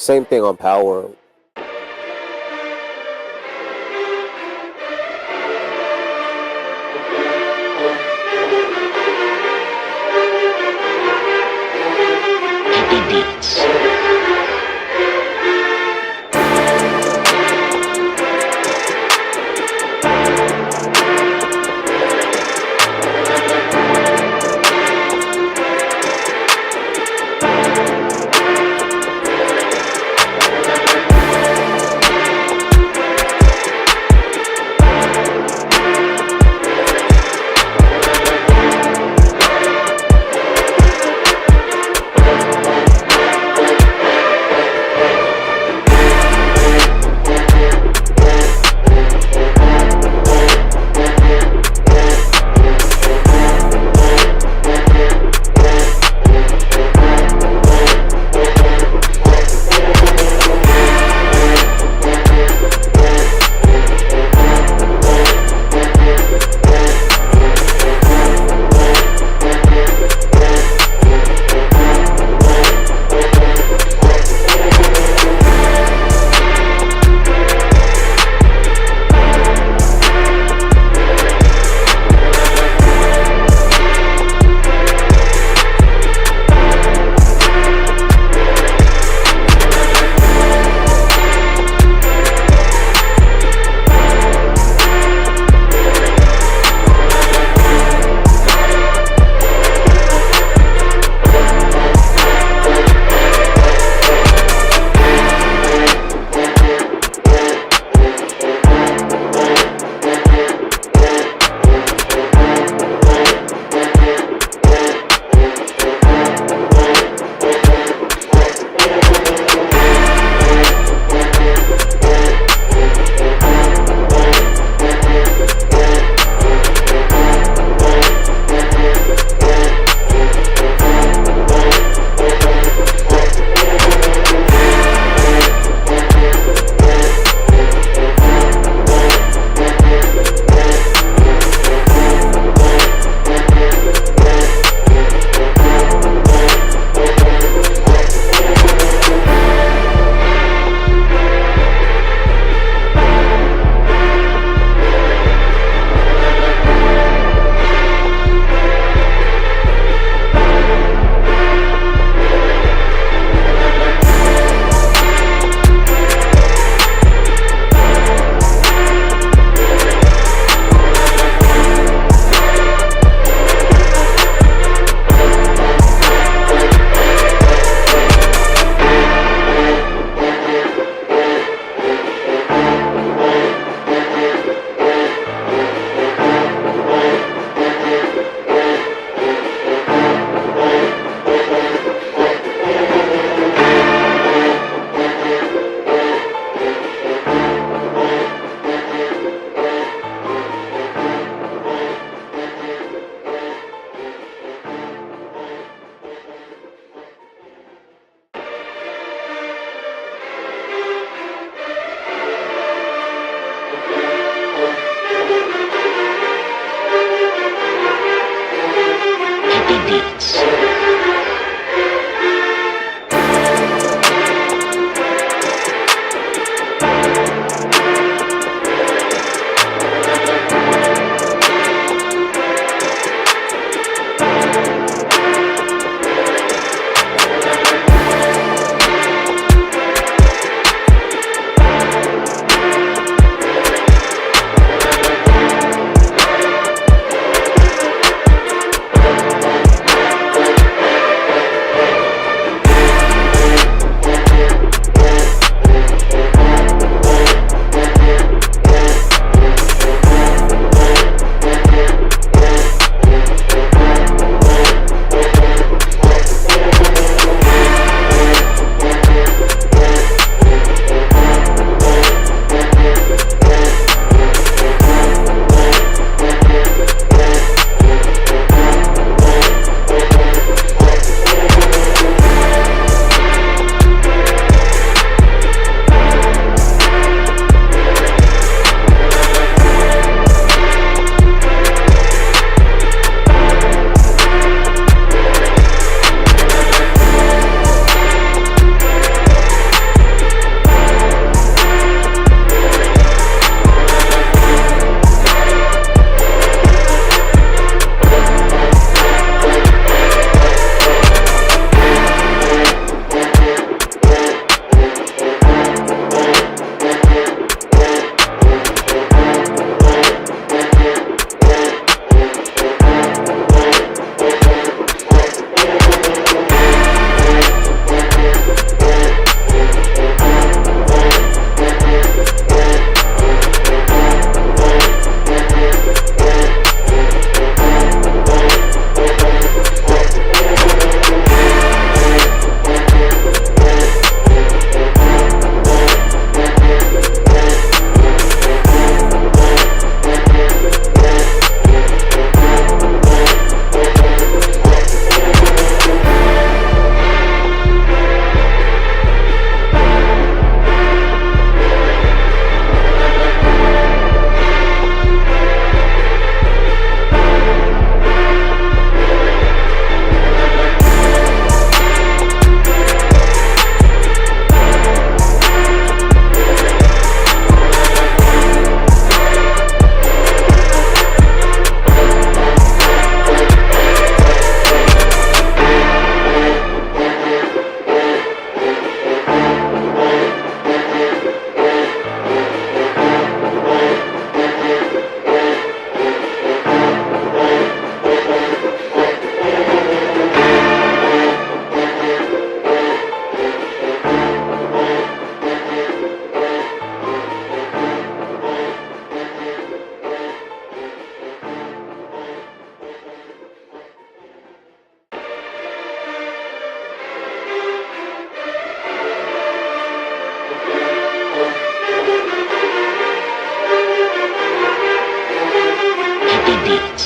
Same thing on power. Happy Beats.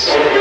beats.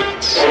beats.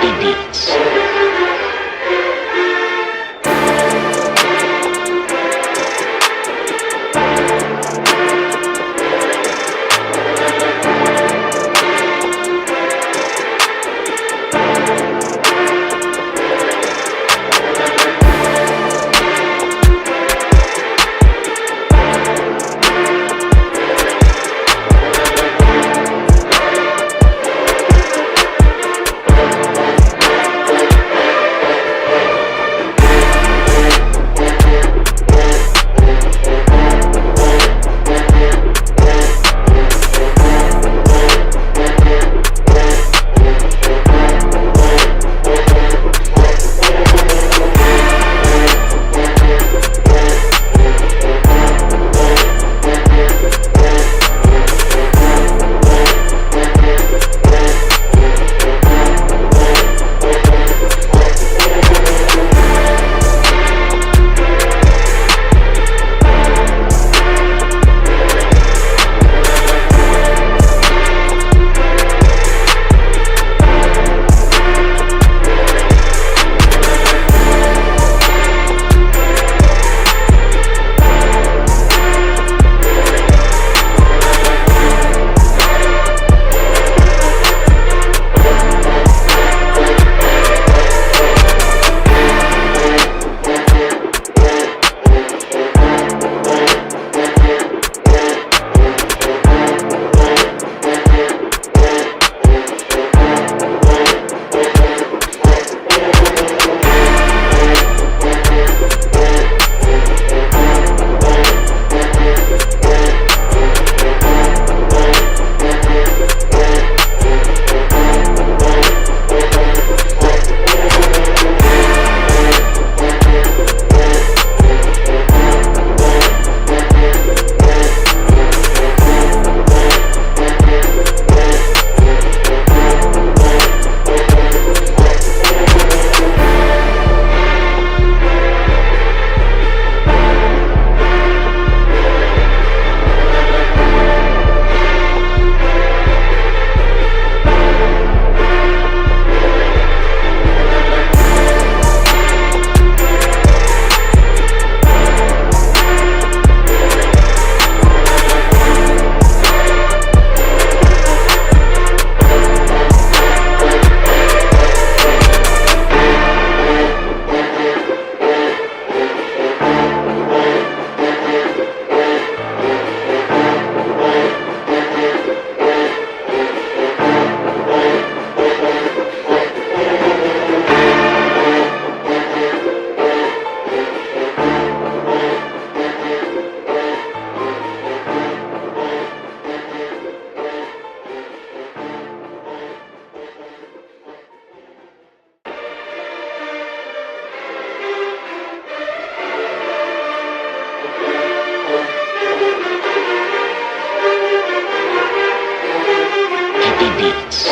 Happy beats. Beats.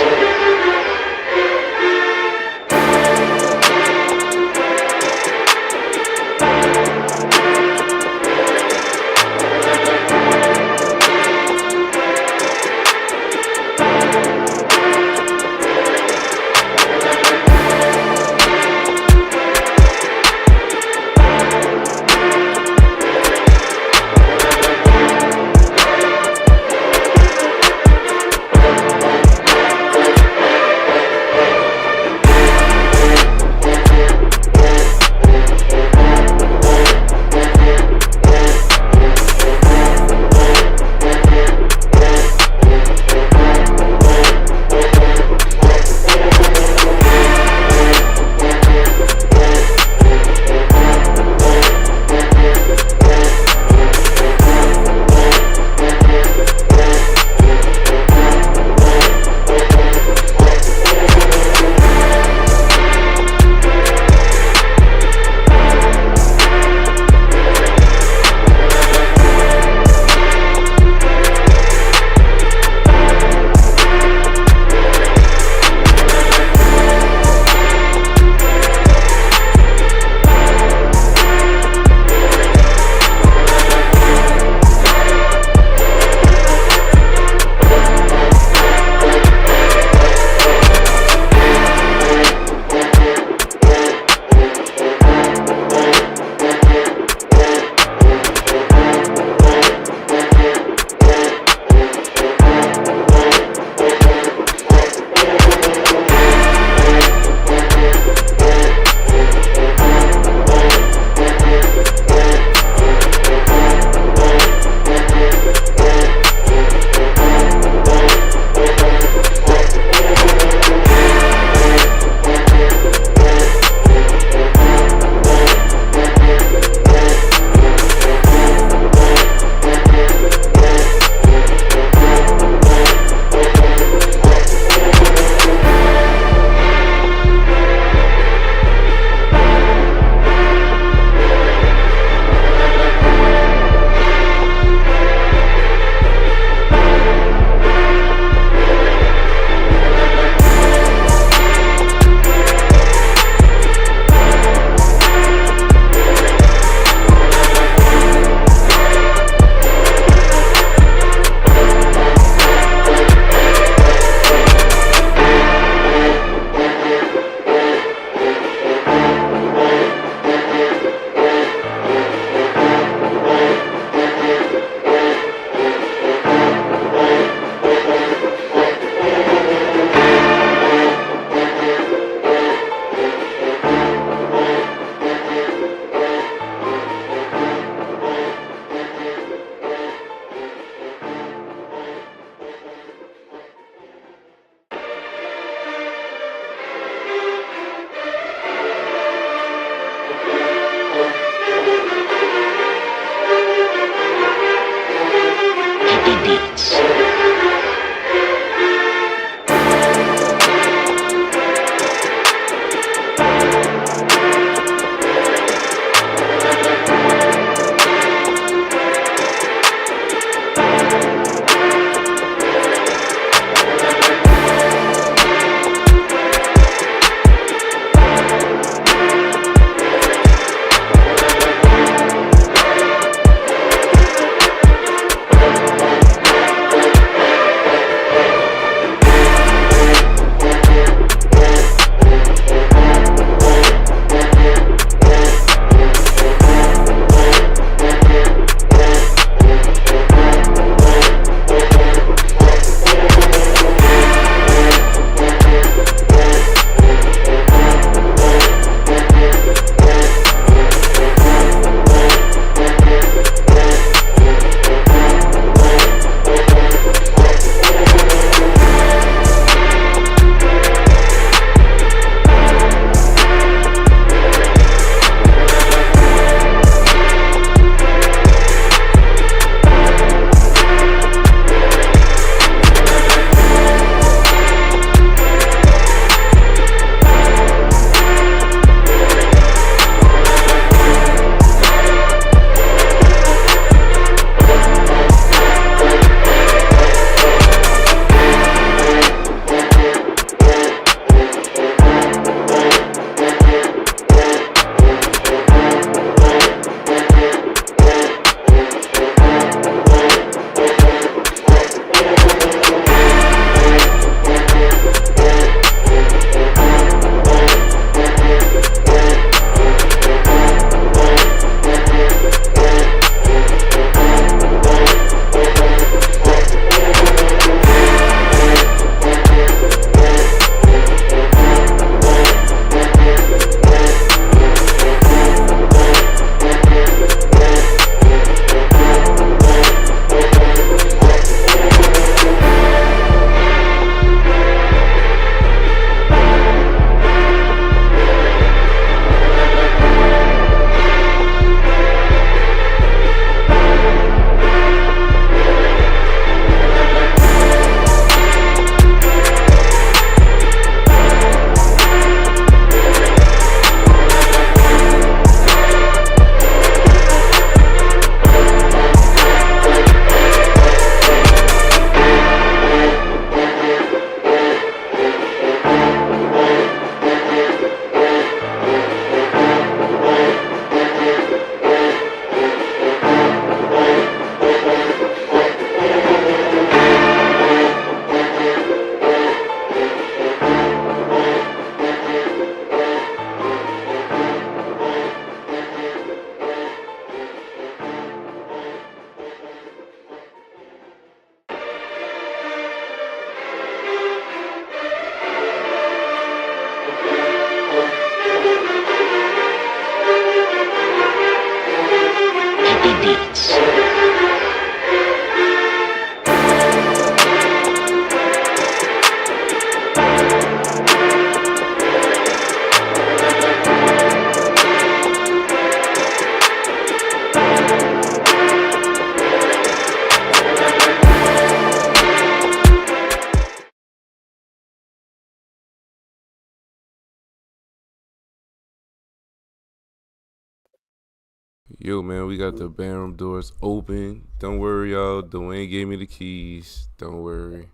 Yo, man, we got the Bandroom doors open. Don't worry, y'all. Dwayne gave me the keys. Don't worry.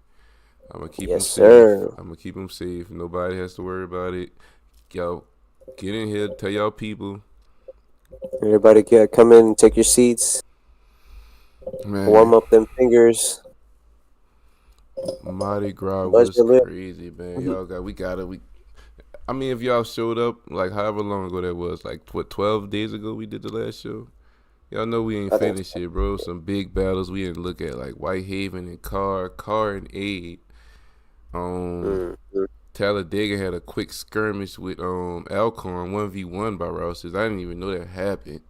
I'm going to keep them Yes, safe. sir. I'm going to keep them safe. Nobody has to worry about it. Y'all, get in here. Tell y'all people. Everybody come in and take your seats. Warm Man, up them fingers. Mardi Gras Buzz was your lip. crazy, man. I mean, if y'all showed up, like, however long ago that was, like, 12 days ago we did the last show? Y'all know we ain't I think finished shit, bro. Some big battles we didn't look at, like Whitehaven and Carr and Aid. so. Talladega had a quick skirmish with Alcorn 1v1 by Rouse's. I didn't even know that happened.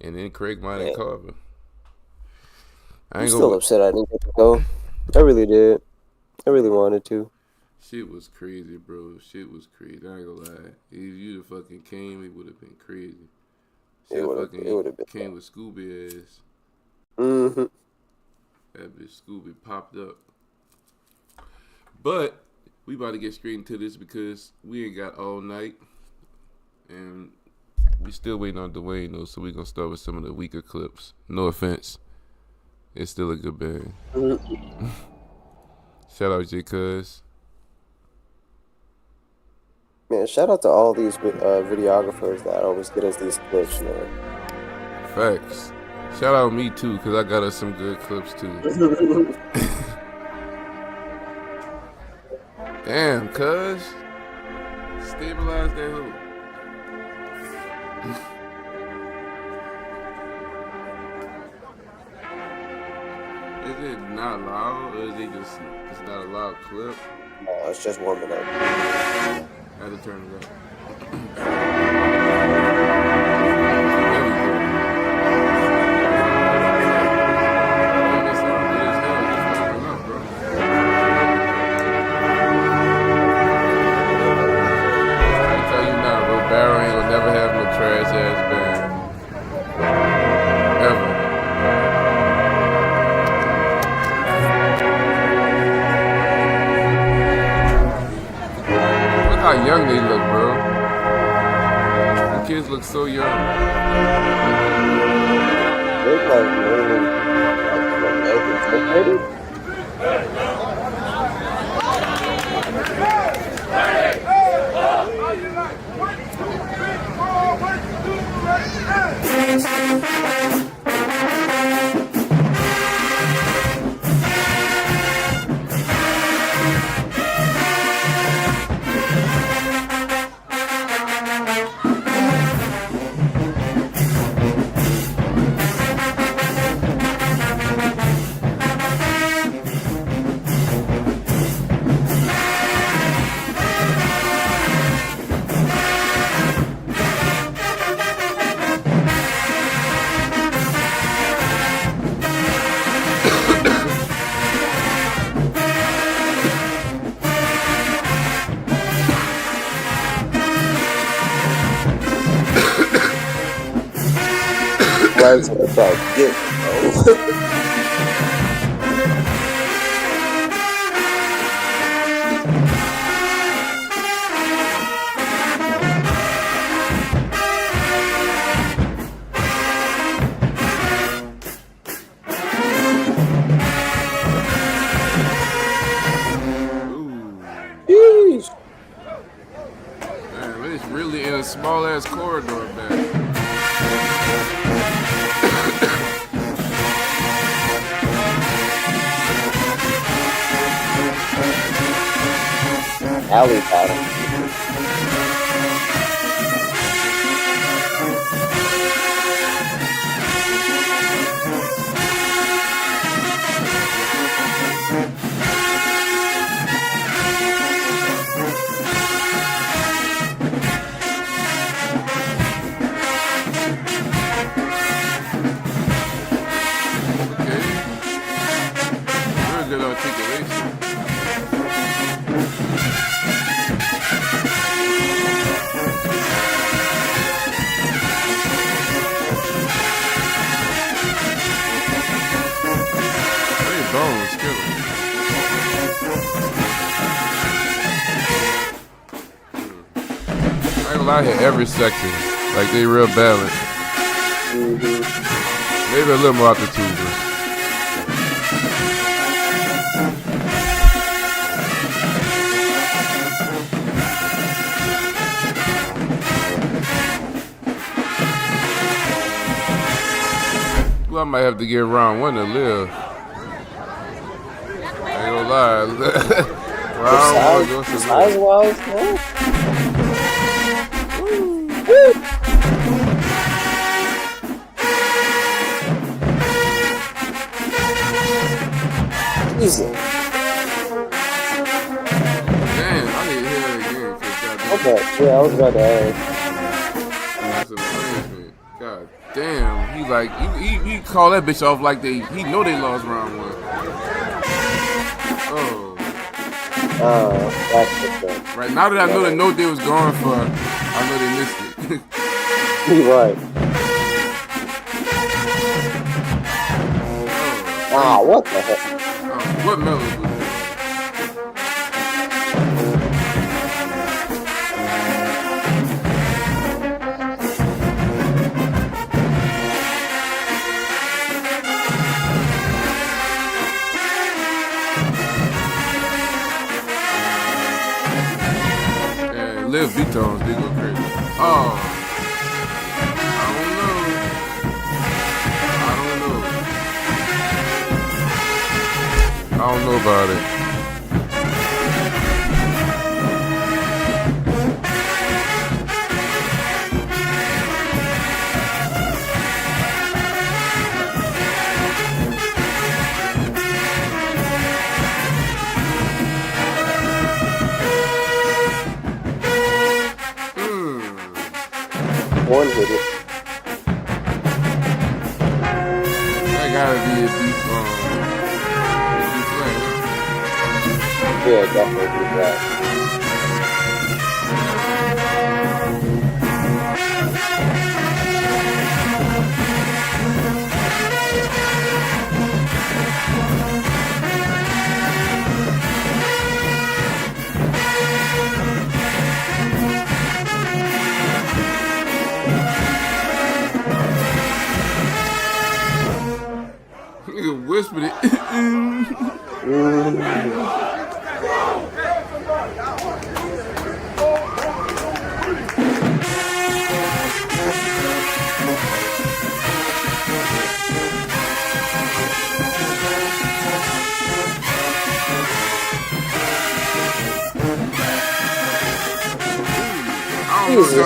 And then Craig Mine and Man, Carver. I I'm ain't still gonna. upset I didn't get to go. I really did. I really wanted to. Shit was crazy, bro. Shit was crazy. I ain't gonna lie. If you'd have fucking came, it would have been crazy. Should It have would fucking have been. came with Scooby ass. Mm-hmm. That bitch Scooby popped up. But we about to get straight into this because we ain't got all night. And we still waiting on Dwayne though, so we gonna start with some of the weaker clips. No offense. It's still a good band. Mm-hmm. Shout out J Cuz. Man, shout out to all these videographers that always get us these clips, man. Facts. Shout out me too, cause I got us some good clips too. Damn, cuz. Stabilize that hook. Is it not loud or is it just it's not a loud clip? No, it's just warming up. I had to turn it up. Barrow ain't gonna never have no trash ass band. Ever. Look how young they look, bro. The kids look so young. They look like maybe. Flags in the back. Get Yeesh. Man, it's really in a small ass corridor back. Alley battle. Good articulation. Hey, Bones, killing. I ain't gonna lie here, every section, like they real balanced. Maybe a little more out the tubas. Well, I might have to get round one to live. I ain't gonna lie. Size-wise, no? Easy. Damn, I need to hear that again. Okay, yeah, I was about to ask. That's amazing. God damn, he like he call that bitch off like he know they lost round one. Oh. That's the thing. Right now that I know the note they was going for, I know they missed it. You're right. What the heck? What melody was that? Live B-tones, they go crazy. Oh. I don't know about it. One hit it. That gotta be a B flat. Yeah, definitely that. Nigga whispered it. Jesus.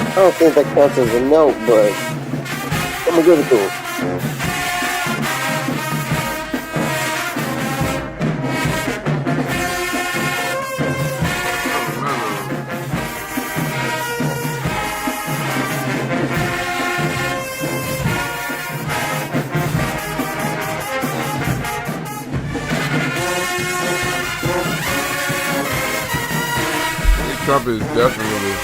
I don't think that counts as a note, but I'm gonna give it to him. Trump is definitely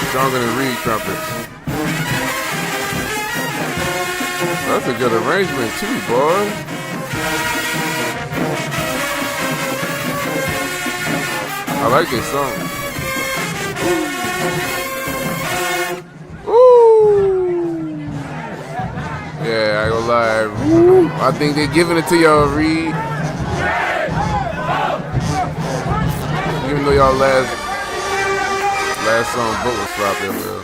stronger than reed trumpets. That's a good arrangement too, boy. I like this song. Ooh. Yeah, I ain't gonna lie. I think they're giving it to y'all, Reed. Even though y'all last song book was sloppy a little.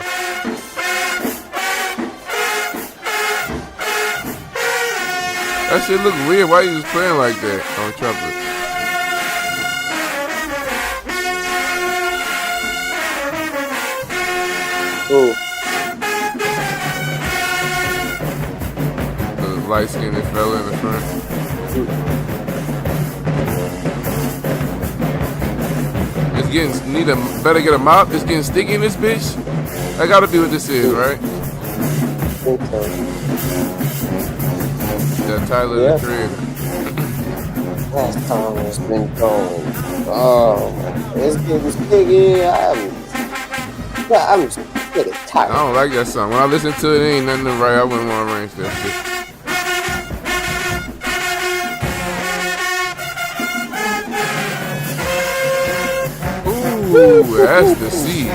That shit look weird. Why you just playing like that on trumpet? Ooh. The light-skinned fella in the front. Better get a mop. It's getting sticky in this bitch. That gotta be what this is, right? Yeah, Tyler the Creator. Last time it's been cold. Oh, it's getting sticky. I'm just getting tired. I don't like that song. When I listen to it, ain't nothing right. I wouldn't want to arrange that shit. Ooh. Ooh, that's the seed.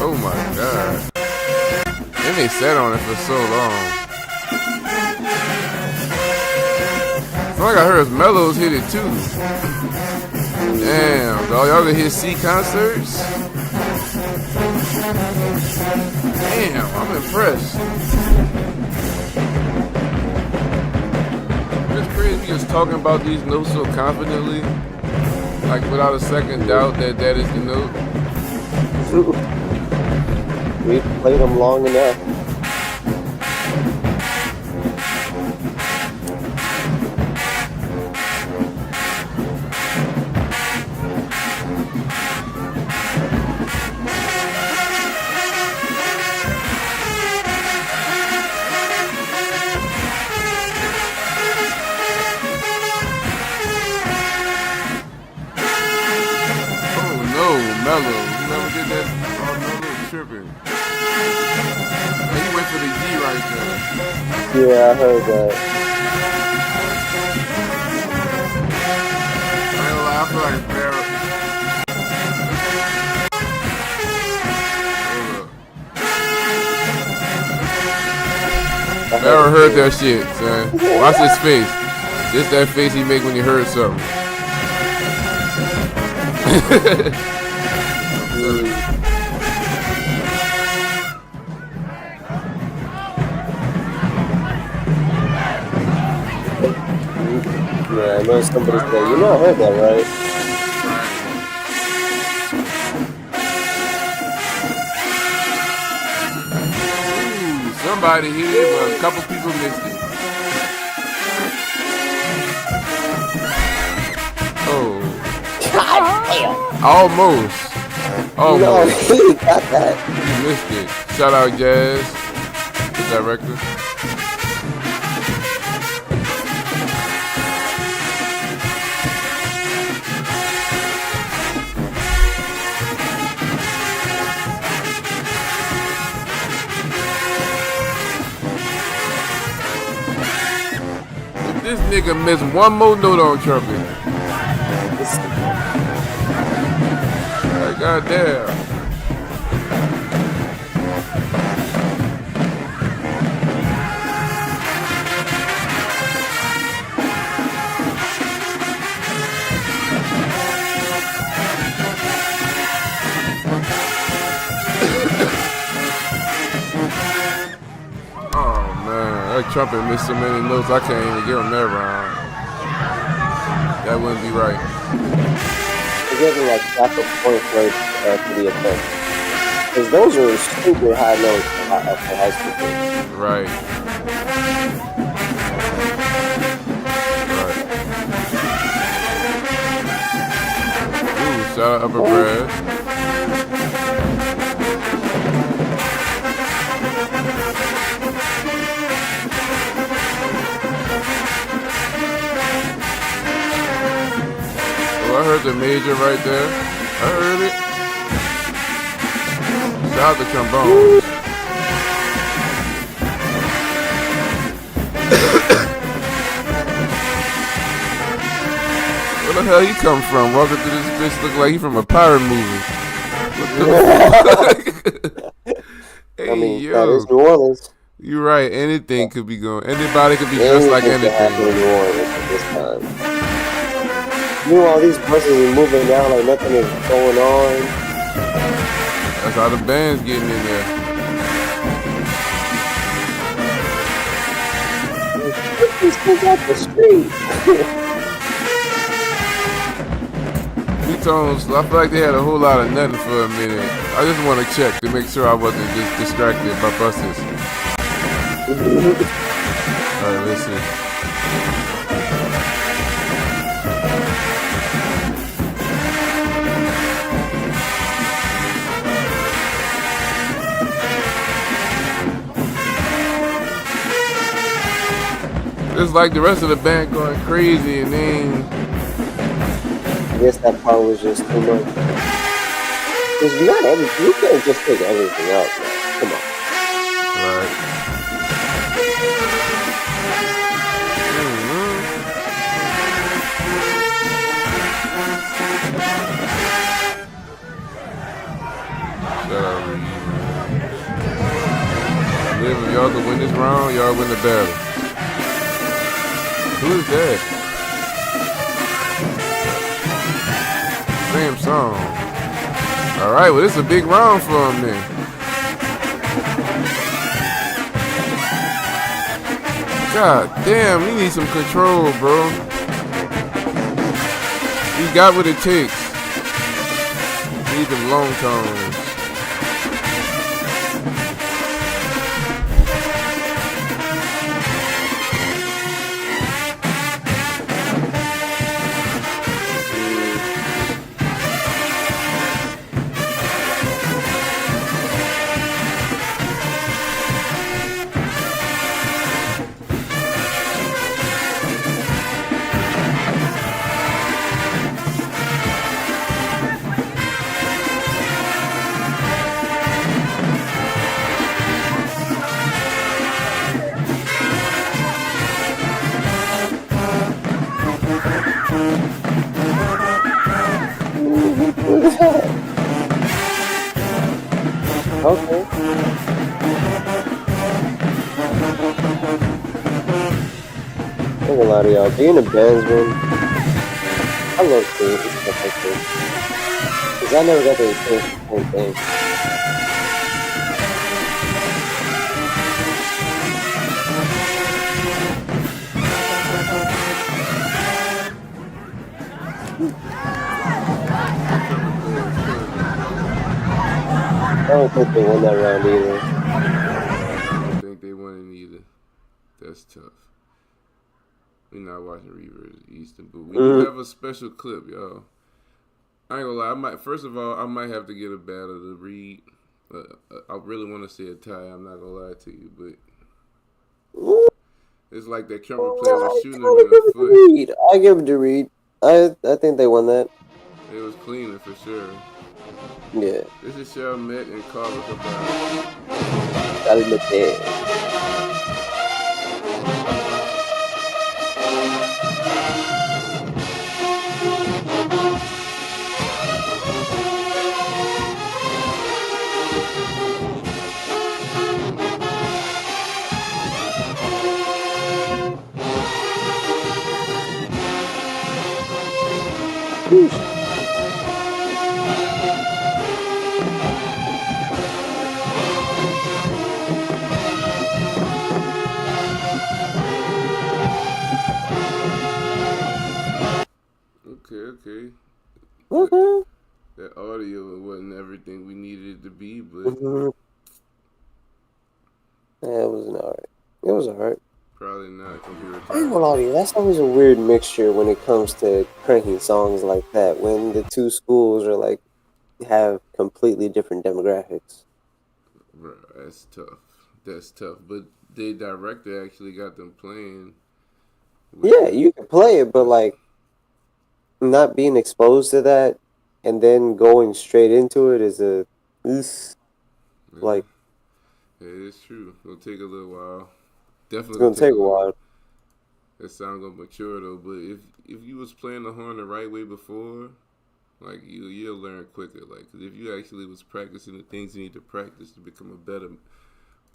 Oh my god. And they sat on it for so long. I feel like I heard Mellows hit it too. Damn, dog. Y'all gonna hit C concerts? Damn, I'm impressed. It's crazy just talking about these notes so confidently. Like without a second doubt that that is the note. We've played them long enough. Mellow. Whoever did that, Mellow tripping. And he went for the G right there. Yeah, I heard that. I ain't gonna lie, I feel like it's Barrett. Barrett heard that shit, son. Watch his face. This that face he make when he heard something. Yeah, I know somebody said, you know I heard that, right? Ooh, somebody hit it, but a couple people missed it. Oh. God damn. Almost. No, he got that. You missed it. Shout out Jazz, the director. If this nigga missed one more note on trumpet. Like, goddamn. That trumpet missed so many notes, I can't even give him that round. That wouldn't be right. They give him like half a point for the effect. Because those are stupid high notes for high school kids. Right. Ooh, shout out Upper Brass. I heard the major right there. I heard it. Shout out the trombones. Where the hell he come from? Walking through this bitch look like he from a pirate movie. What the fuck? Hey, I mean, yo. that is New Orleans. You're right. Anything could be going. Anybody could be dressed like anything. In New Orleans at this time. All these buses are moving down like nothing is going on. That's how the band's getting in there. These kids off the street. Two-tones, I feel like they had a whole lot of nothing for a minute. I just want to check to make sure I wasn't just distracted by buses. Alright, let's see. It's like the rest of the band going crazy and then I guess that part was just too much. Because you can't just take everything out, man. Come on. Right. clip. If y'all can win this round, y'all win the battle. Who is that? Same song. All right, well, this is a big round for him then. God damn, he needs some control, bro. He got what it takes. He needs them long tones. Okay. I'm gonna lie to y'all, being a bandsman, I love seeing stuff like this. Cause I never got to experience the same thing. I don't think they won that round either. I don't think they won it either. That's tough. We're not watching Reavers Easton, but we do have a special clip, y'all. I ain't gonna lie. First of all, I might have to get a battle to read. I really want to see a tie. I'm not gonna lie to you, but it's like that trumpet player was shooting him in the foot. I give it to Reed. I think they won that. It was cleaner for sure. Yeah. This is Met and Carver. Got it in the bed. Okay. That audio wasn't everything we needed it to be, but yeah, it wasn't alright. It was alright. Probably not computer. I ain't gonna lie to you, that's always a weird mixture when it comes to cranking songs like that. When the two schools are like have completely different demographics. Bro, that's tough. That's tough. But the director actually got them playing. Yeah, you can play it, but like not being exposed to that and then going straight into it is a like. Yeah, it's true. It'll take a little while. Definitely it's gonna take a while. That sound gonna mature though. But if you was playing the horn the right way before, like you'll learn quicker. Like, 'cause if you actually was practicing the things you need to practice to become a better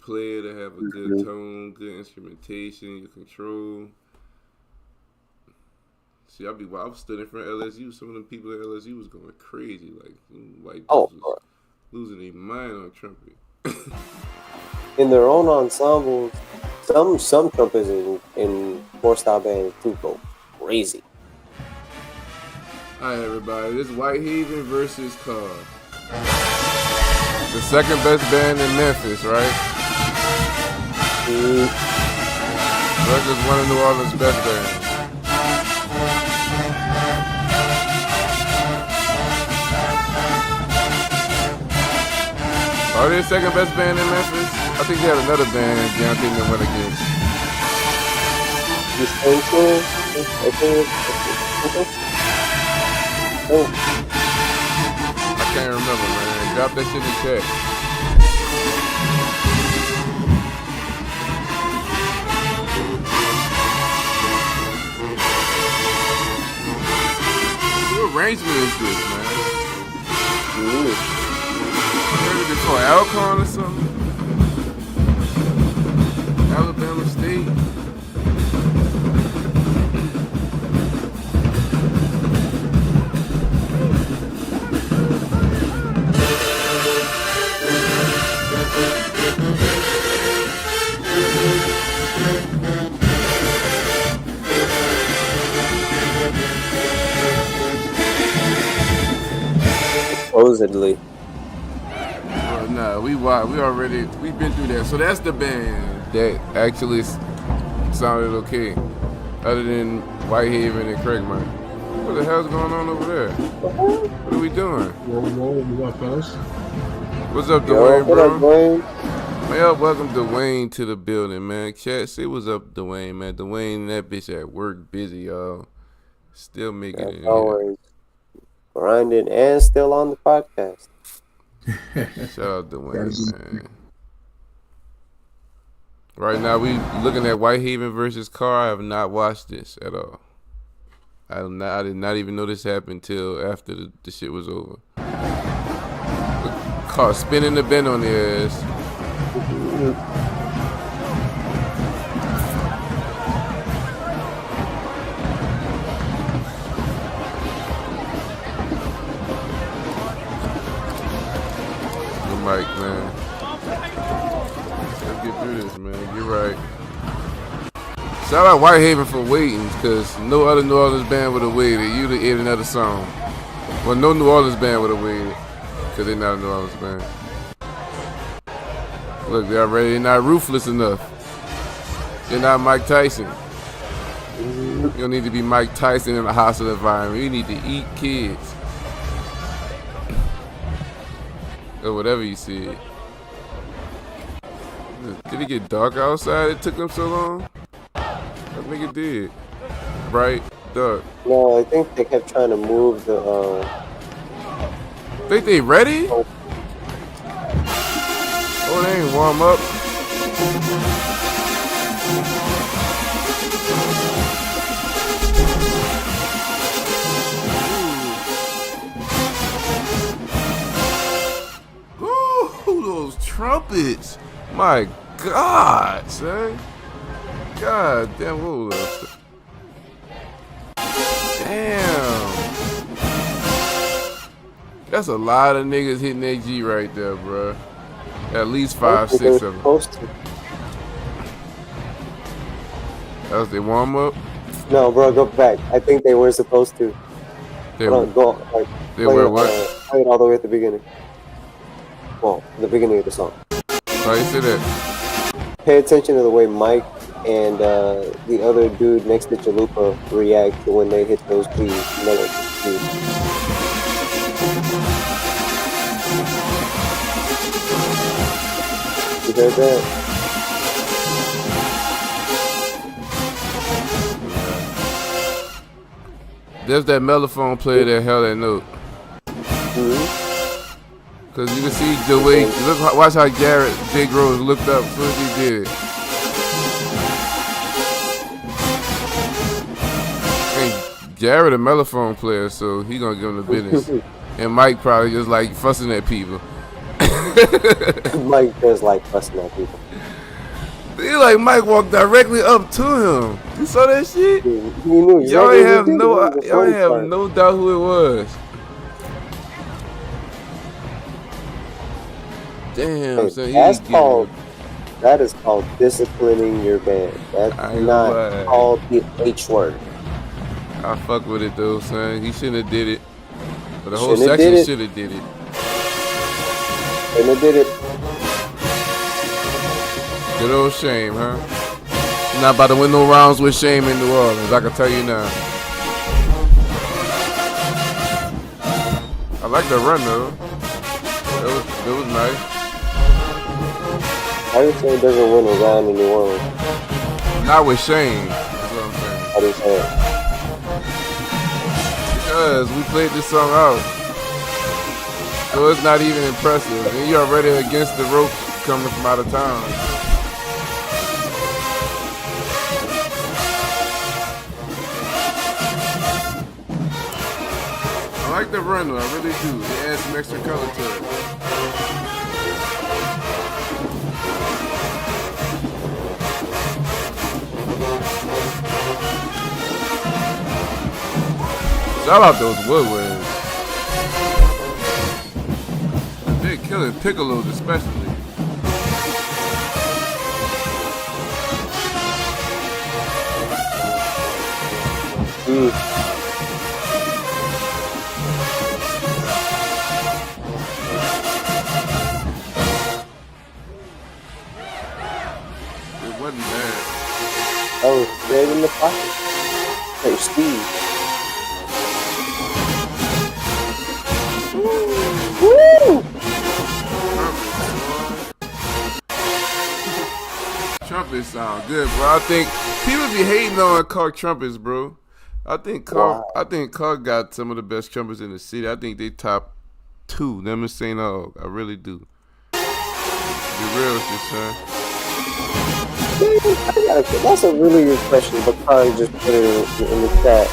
player, to have a good tone, good instrumentation, your control. See, I was stood in front of LSU. Some of the people at LSU was going crazy. Like, white dudes was losing their mind on trumpet. In their own ensembles, some trumpets in four-style bands too go crazy. All right, everybody. This is Whitehaven versus Carver. The second best band in Memphis, right? Versus one of New Orleans' best bands. Are they the second best band in Memphis? I think they had another band Deontay didn't win against. I can't remember, man. Drop that shit in the chat. What arrangement is this, man? Before Alcon or something? Supposedly. Nah, we've been through that. So that's the band that actually sounded okay, other than Whitehaven and Craigmont. What the hell's going on over there? What are we doing? What's up, Dwayne, What up, bro? Dwayne? Man, welcome Dwayne to the building, man. Chat, say what's up, Dwayne, man. Dwayne, that bitch at work, busy, y'all. Still making it in here. Always grinding and still on the podcast. Shout out Dwayne, man. Right now, we looking at Whitehaven versus Carr. I have not watched this at all. I did not even know this happened till after the shit was over. Carr spinning the bend on their ass. The mic, man. Let's get through this, man. You're right. Shout out Whitehaven for waiting, because no other New Orleans band would have waited. You'd have aired another song. Well, no New Orleans band would have waited, because they're not a New Orleans band. Look, they're not ruthless enough. They're not Mike Tyson. You don't need to be Mike Tyson in a hostile environment. You need to eat kids. Or whatever you said. Did it get dark outside? It took them so long? I think it did. Bright, dark. No, I think they kept trying to move the. Think they ready? Oh. Oh, they ain't warm up. Ooh, those trumpets. My God, son. God damn, what was that? Damn. That's a lot of niggas hitting that G right there, bro. At least 5, 6 of them. That was their warm up? No, bro, go back. I think they were supposed to. They were what? Play it all the way at the beginning. Well, the beginning of the song. Why you say that? Pay attention to the way Mike and the other dude next to Chalupa react to when they hit those keys. You heard that? There's that mellophone player that held that note. Cause you can see the way, watch how Jay Groves looked up as soon as he did it. And Jared a mellophone player, so he gonna give him the business. And Mike probably just like fussing at people. Mike does like fussing at people. He like Mike walked directly up to him. You saw that shit? He knew Y'all ain't have no doubt who it was. Damn, son, that is called disciplining your band. That's not called the H word. I fuck with it though, son. He shouldn't have did it. But the whole section should have did it. And they did it. Good old Shame, huh? You're not about to win no rounds with Shame in New Orleans, I can tell you now. I like the run though. It was nice. How do you say it doesn't win a round in New Orleans? Not with Shame, that's what I'm saying. How do you say it? Because we played this song out. So it's not even impressive. And you're already against the ropes coming from out of town. I like the run though, I really do. It adds some extra color to it. Shout out those woodwinds. They're killing piccolos especially. It wasn't bad. Oh, dead in the pocket. Hey, Steve. Woo! Trumpets sound good, bro. I think people be hating on Clark trumpets, bro. I think Clark got some of the best trumpets in the city. I think they top 2. Them and St. Aug. I really do. Be real with you, son. That's a really good question, but Khan just put it in the chat.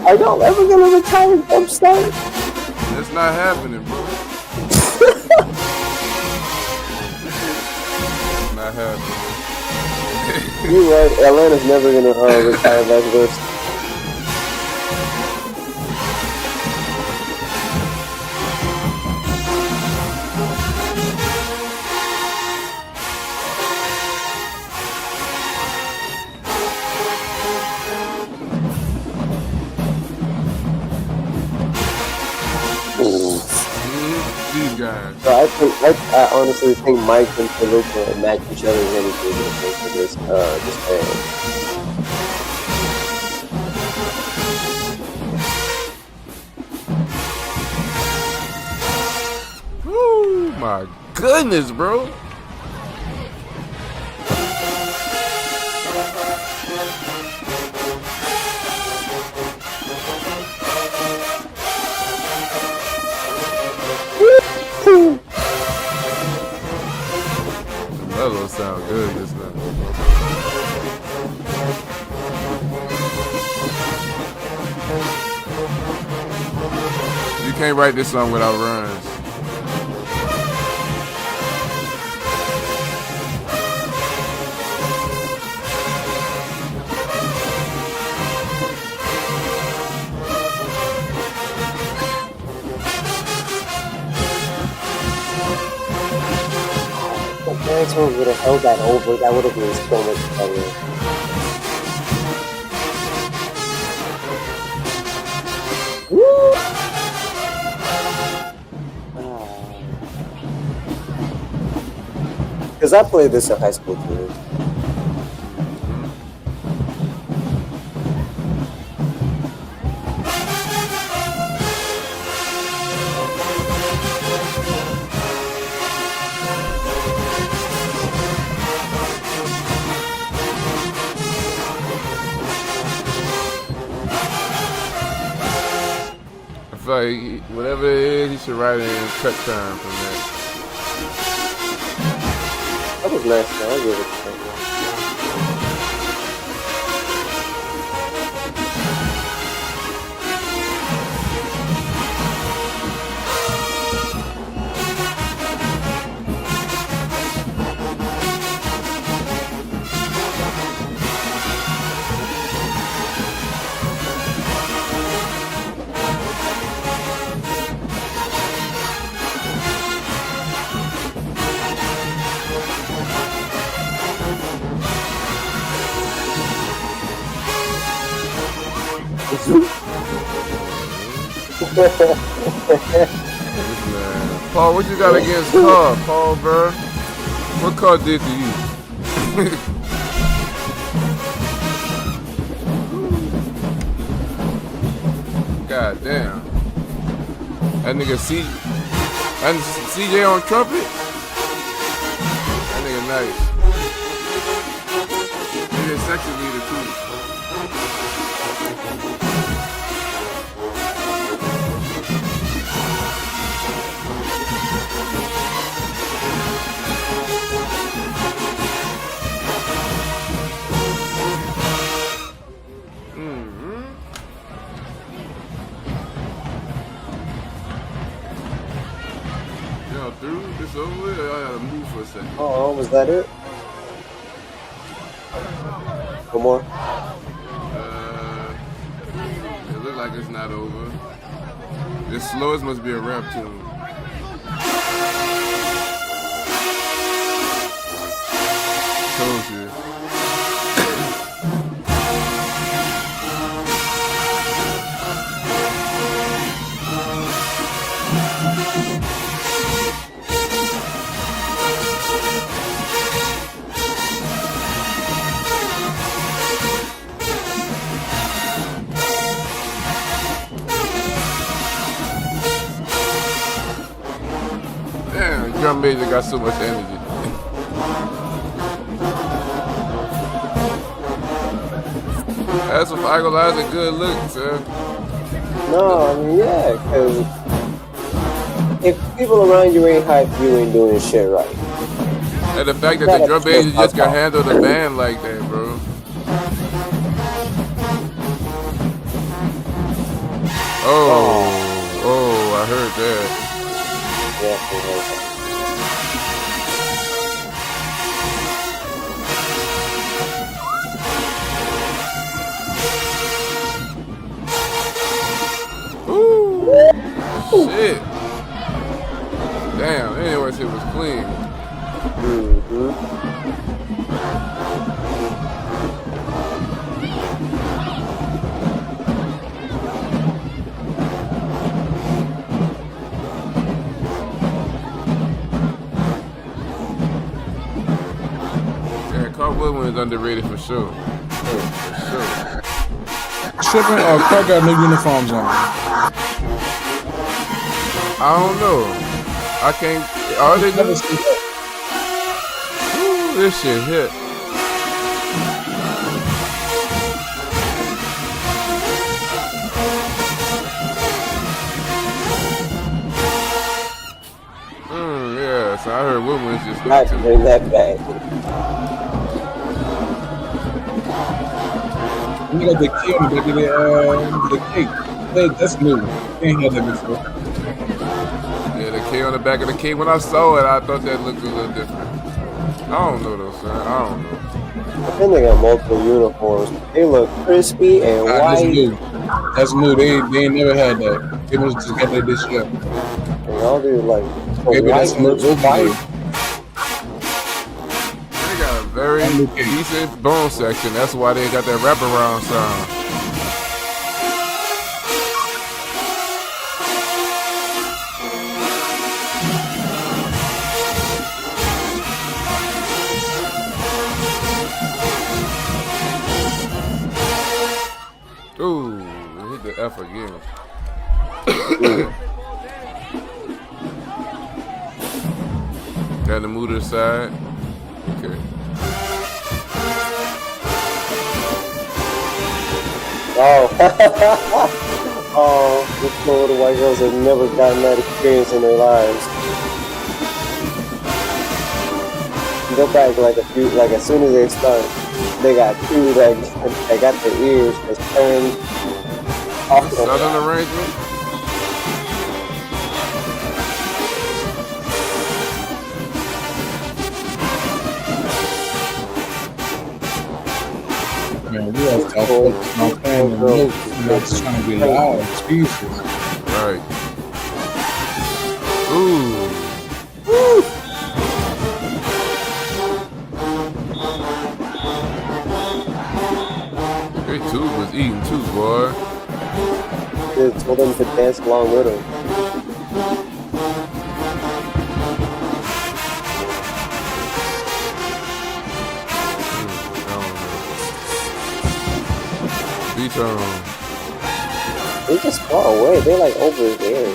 Are y'all ever gonna retire Jumpstart? That's not happening, bro. Not happening. You're right. Atlanta's never gonna retire back this. These guys. So I honestly think Mike and Toluca match each other's energy for this band. Woo, my goodness, bro. That don't sound good just now. You can't write this song without runs. Parents would have held that over. That would have been so much better. Because I played this in high school too. Like whatever it is, he should write it in cut time from that. That was nice, man. I'll give it to him. Paul, what you got against Carl, Paul, bro? What Carl did to you? God damn. That nigga CJ on trumpet? That nigga nice. He a section leader too. Through this over with, I gotta move for a second. Oh, was that it? One more? It look like it's not over. This slowest must be a rap tune. Told you. drum major got so much energy. That's what I gonna lie, that's a good look, sir. No, I mean, yeah, because if people around you ain't hype, you ain't doing shit right. And the fact that the drum major just can handle the band like that, bro. Oh, I heard that. Yeah, I heard that. Shit. Damn, anyway, shit was clean. Yeah, Carver is underrated for sure. For sure. Tripping or Carver got new uniforms on? I don't know. I can't. Are they new? Ooh, this shit hit. Yeah, so I heard Woodman's just not bring that back. You got the key on the back of the cake. Hey, that's new. They ain't had that before. Yeah, the K on the back of the cake. When I saw it, I thought that looked a little different. I don't know though, son. I don't know. I think they got multiple uniforms. They look crispy and white. That's new. They ain't never had that. They must just got that this year. And all these like maybe that's white. They got a very decent bone section. That's why they got that wraparound sound. Ooh, hit the F again. Got to move to the side. Okay. Oh. Oh, the poor little white girls have never gotten that experience in their lives. Go back like as soon as they start, they got two that got their ears just turned off. Southern arrangement. Man, we have to focus on playing the notes and not just trying to be loud excuses. Right. Ooh. They too was eating too, boy. Just told them to dance along with him. They just far away. They're like over there.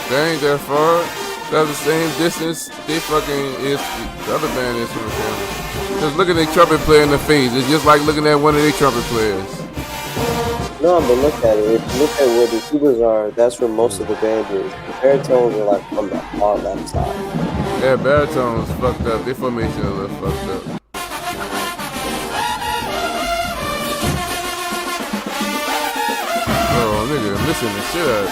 They ain't that far. That's the same distance they fucking is. The other band is from the family. Just look at their trumpet player in the face. It's just like looking at one of their trumpet players. No, but look at it. If you look at where the tubas are, that's where most of the band is. The baritones are like on the far left side. Yeah, baritones fucked up. Their formation is a little fucked up. Oh, nigga, I'm missing the shit out.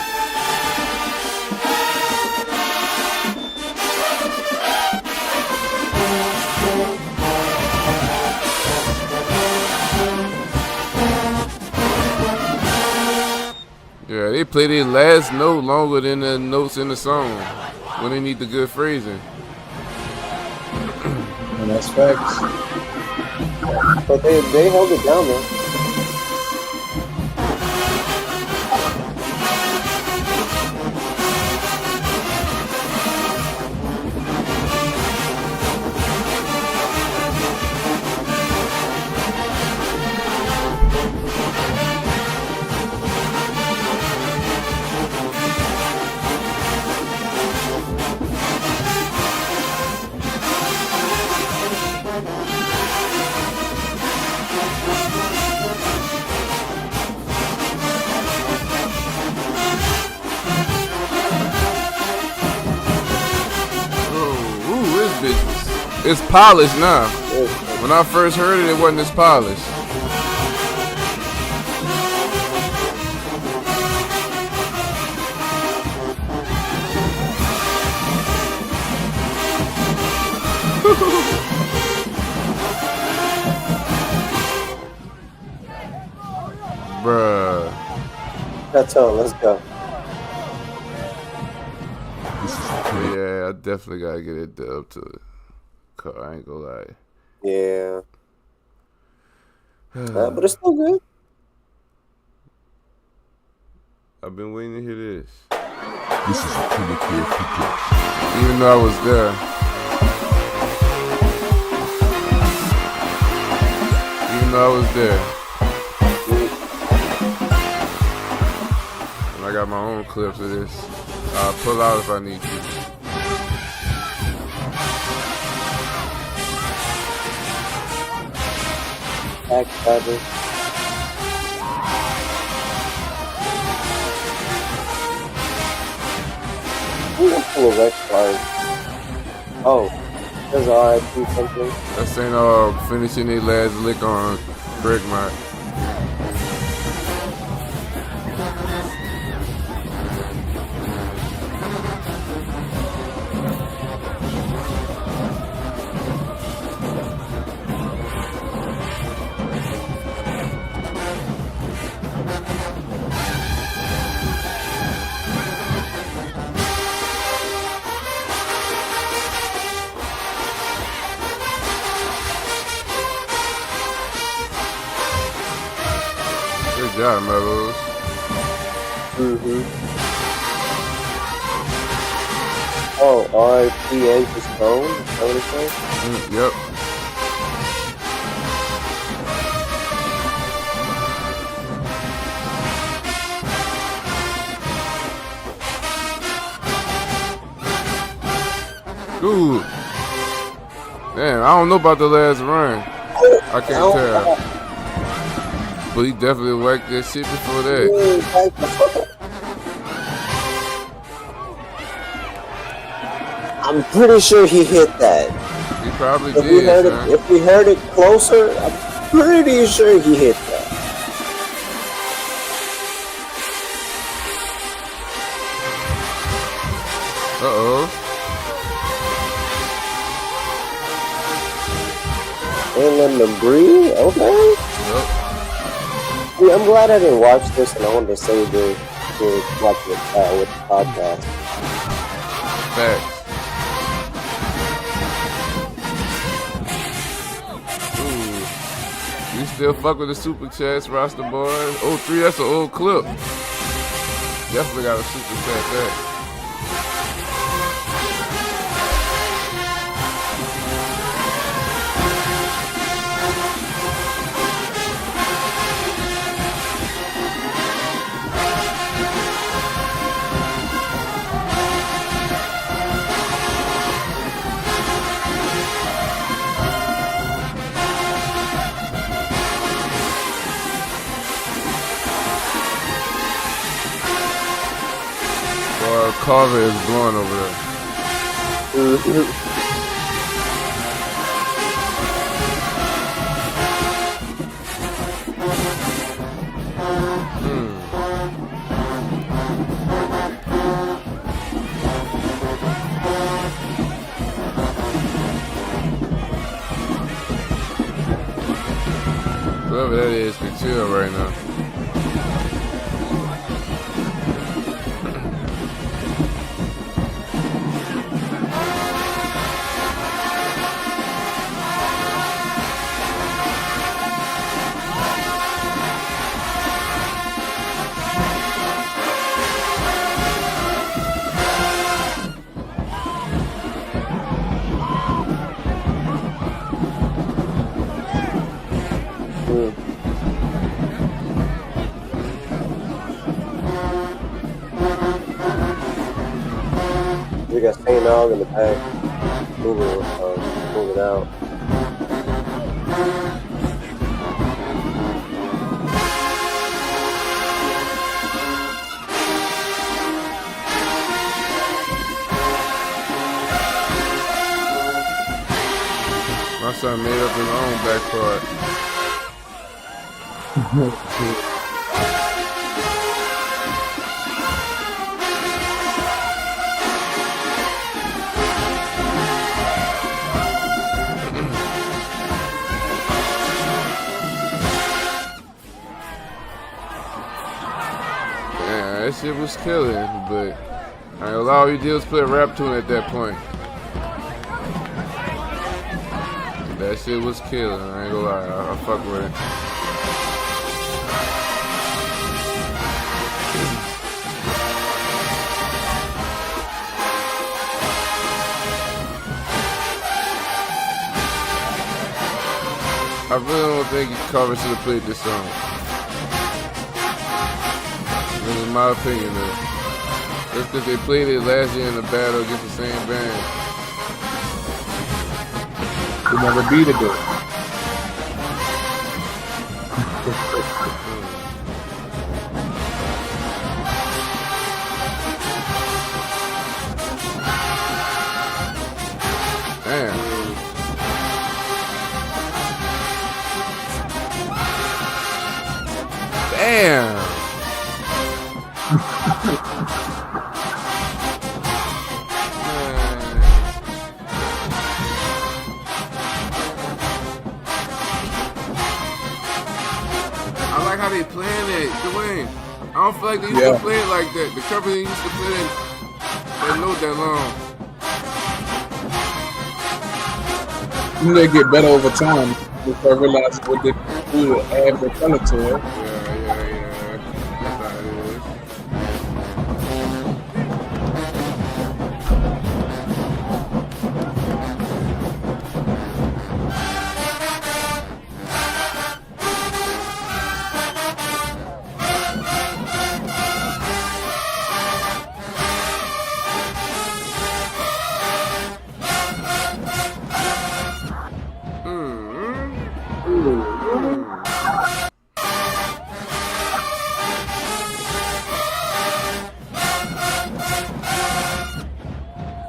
Yeah, they play their last note longer than the notes in the song when they need the good phrasing. And that's facts. But they held it down, man. bitch, it's polished now. When I first heard it, it wasn't as polished. Bruh. That's all. Let's go. Yeah, I definitely gotta get it dubbed to the car. I ain't gonna lie. Yeah. But it's still good. I've been waiting to hear this. This is a Killer Care production. Even though I was there. Even though I was there. And I got my own clips of this. I'll pull out if I need to. Backstabber. Full of Rex cards. Oh, there's RIP something. That's ain't finishing their last lick on Greg Mott. Good job, Mellows. Oh, RIP Anchor Stone? Is that what it says? Yep. Dude. Damn, I don't know about the last run. I can't tell. But he definitely whacked that shit before that. I'm pretty sure he hit that. He probably If did, we heard son. it, if we heard it closer, I'm pretty sure he hit that. Uh-oh. Ain't letting them breathe? Okay. Yep. Yeah, I'm glad I didn't watch this, and I wanted to save it to watch it with the podcast. Facts. Ooh. You still fuck with the Super Chats, roster boys? 03, that's an old clip. Definitely got a Super Chat that. Carver is blowing over there. Whoever that is can chill right now. We got St. Nog in the back, moving out. something made up in their own back part. Yeah, that shit was killing, but I ain't all you did was play a rap tune at that point. That shit was killing, I ain't gonna lie, I fuck with it. I really don't think Carver should have played this song. This is my opinion though. Just because they played it last year in the battle against the same band. They never beat it though. Damn. Damn. I like how they playing it, Dwayne. I don't feel like they used to play it like that. The company used to play it that note that long. You know, they get better over time because I realized what they do to add more color to it. Yeah. That's how it is.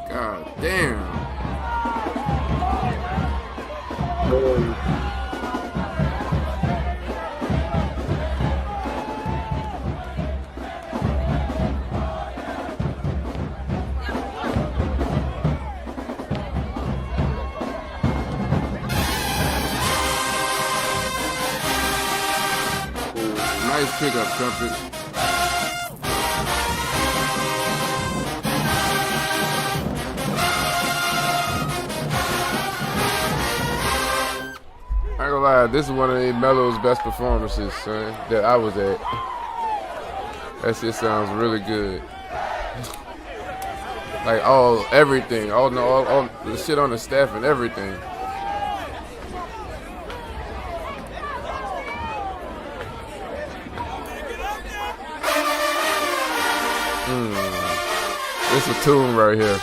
God damn. Nice pickup, Trumpet. I ain't gonna lie, this is one of Melo's best performances, son, that I was at. That shit sounds really good. Like everything, all the shit on the staff and everything. It's a tune right here.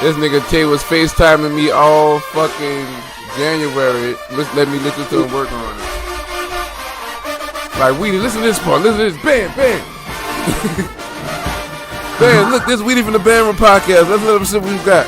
This nigga Tay was FaceTiming me all fucking January. Let me listen to him work on it. Like, Weedy, listen to this part. Listen to this. Bam, bam. Bam, look, this Weedy from the Bandroom podcast. Let's let him see what we've got.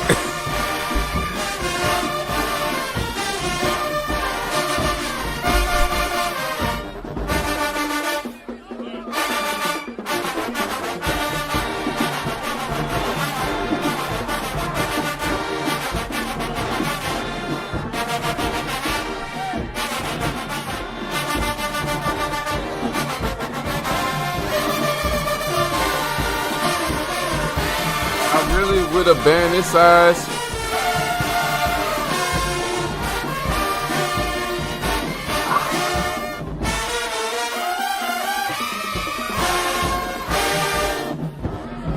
With a band this size,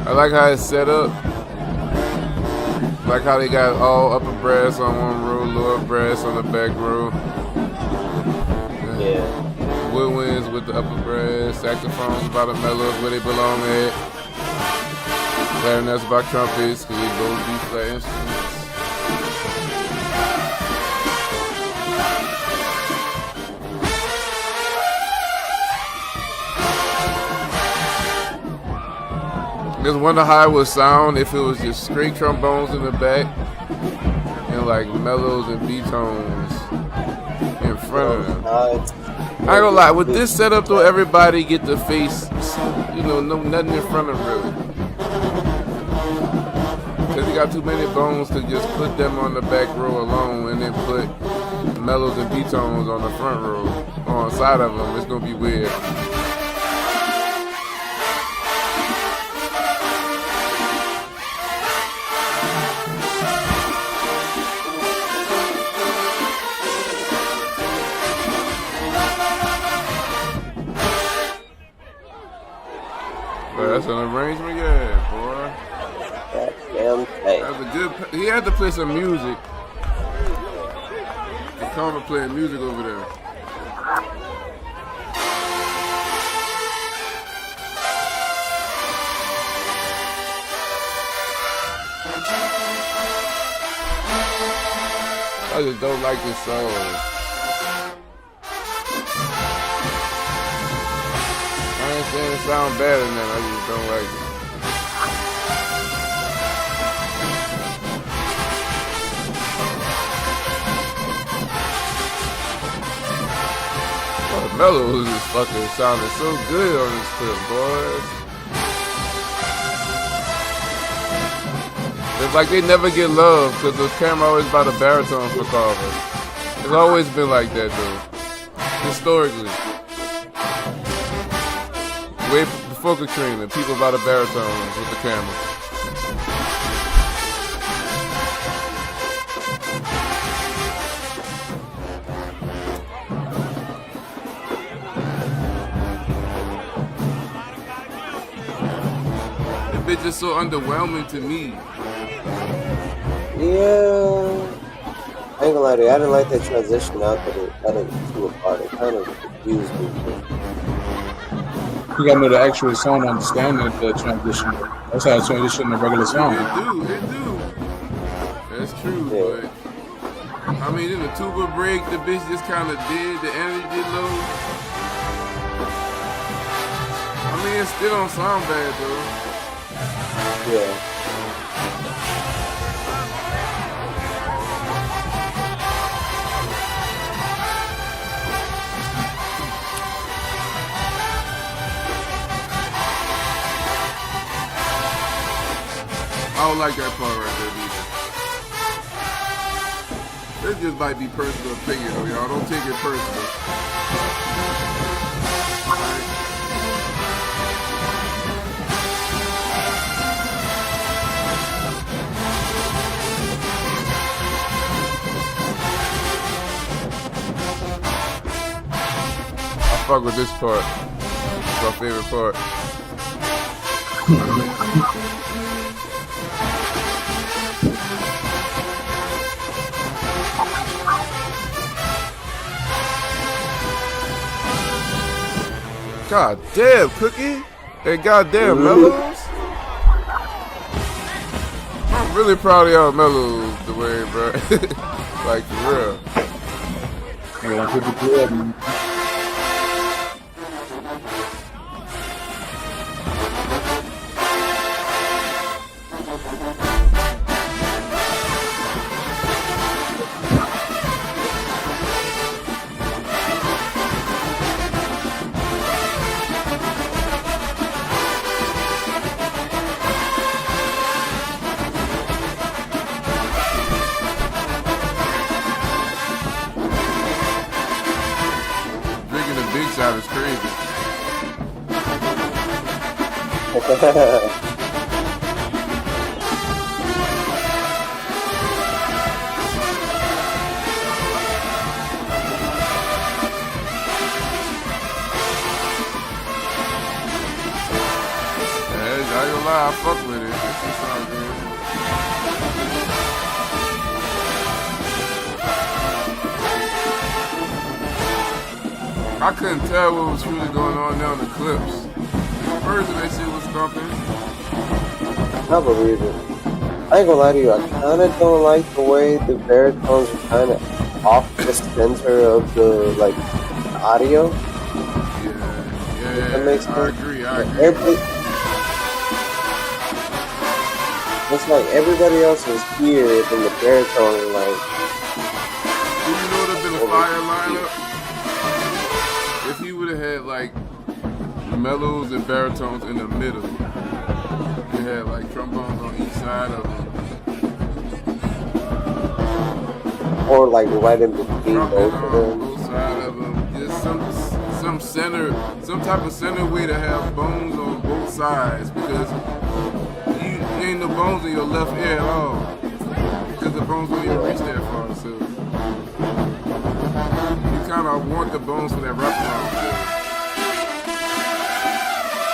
I like how it's set up. Like how they got all upper brass on one row, lower brass on the back row. Yeah. Woodwinds with the upper brass, saxophones by the mellows where they belong at. Clarinets by trumpets, because they both be flat instruments. Just wonder how it would sound if it was just straight trombones in the back and like mellows and B tones front of them. It's- I ain't gonna lie, with this setup though, everybody get to face, no nothing in front of them really. Cause you got too many bones to just put them on the back row alone and then put mellows and B-tones on the front row, on the side of them. It's gonna be weird. But that's an arrangement, yeah, boy. Damn tight. That's a good. He had to play some music. And Carver playing music over there. I just don't like this song. I ain't saying it sound bad or nothing. I just don't like it. Mellows is fucking sounding so good on this clip, boys. It's like they never get love because the camera always by the baritone for Carver. It's always been like that though, historically. Way before Katrina, people by the baritones with the camera. It's just so underwhelming to me. Yeah. I ain't gonna lie to you, I didn't like that transition out that it two apart. It kind of confused me. You gotta know the actual song to understand the transition. That's how it transition in a regular song. It do. That's true, Yeah. but I mean, in the tuba break, the bitch just kind of did the energy low. I mean, it still don't sound bad though. Yeah. I don't like that part right there either. This just might be personal opinion though, y'all. Don't take it personal. Alright. I fuck with this part. It's my favorite part. God damn, Cookie. Hey, goddamn, Mellows. I'm really proud of y'all, Mellows, Dwayne, bro. Like, for real. Yeah, pretty good, man. Drinking the big shot is crazy. Yeah, I ain't gonna lie, I fuck with it. This shit sound good. I couldn't tell what was really going on now in the clips. First that shit was thumping. I believe it. I ain't gonna lie to you, I kinda don't like the way the baritones are kinda off the center of the audio. Yeah, That makes I sense. agree. It's like everybody else is here and the baritone Do you know what would have been a fire lineup, if he would have had like mellows and baritones in the middle, he had like trombones on each side of him. Or like right in between both of them. Both sides of them. Just some center, some type of center way to have bones on both sides, because you ain't no bones in your left ear at all, because the bones don't even reach that far. So you kind of want the bones for that wraparound.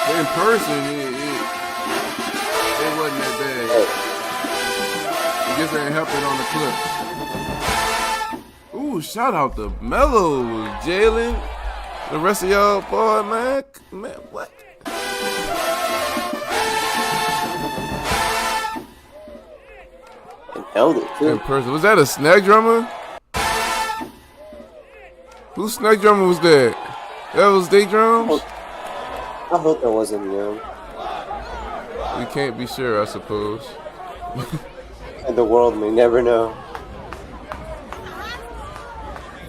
But in person, it wasn't that bad. It just ain't helping on the clip. Ooh, shout out to Mellows, Jalen. The rest of y'all, boy, man, what? And held it too. In person. Was that a snare drummer? Whose snare drummer was that? That was Day Drums? I hope that wasn't him. We can't be sure, I suppose. And the world may never know.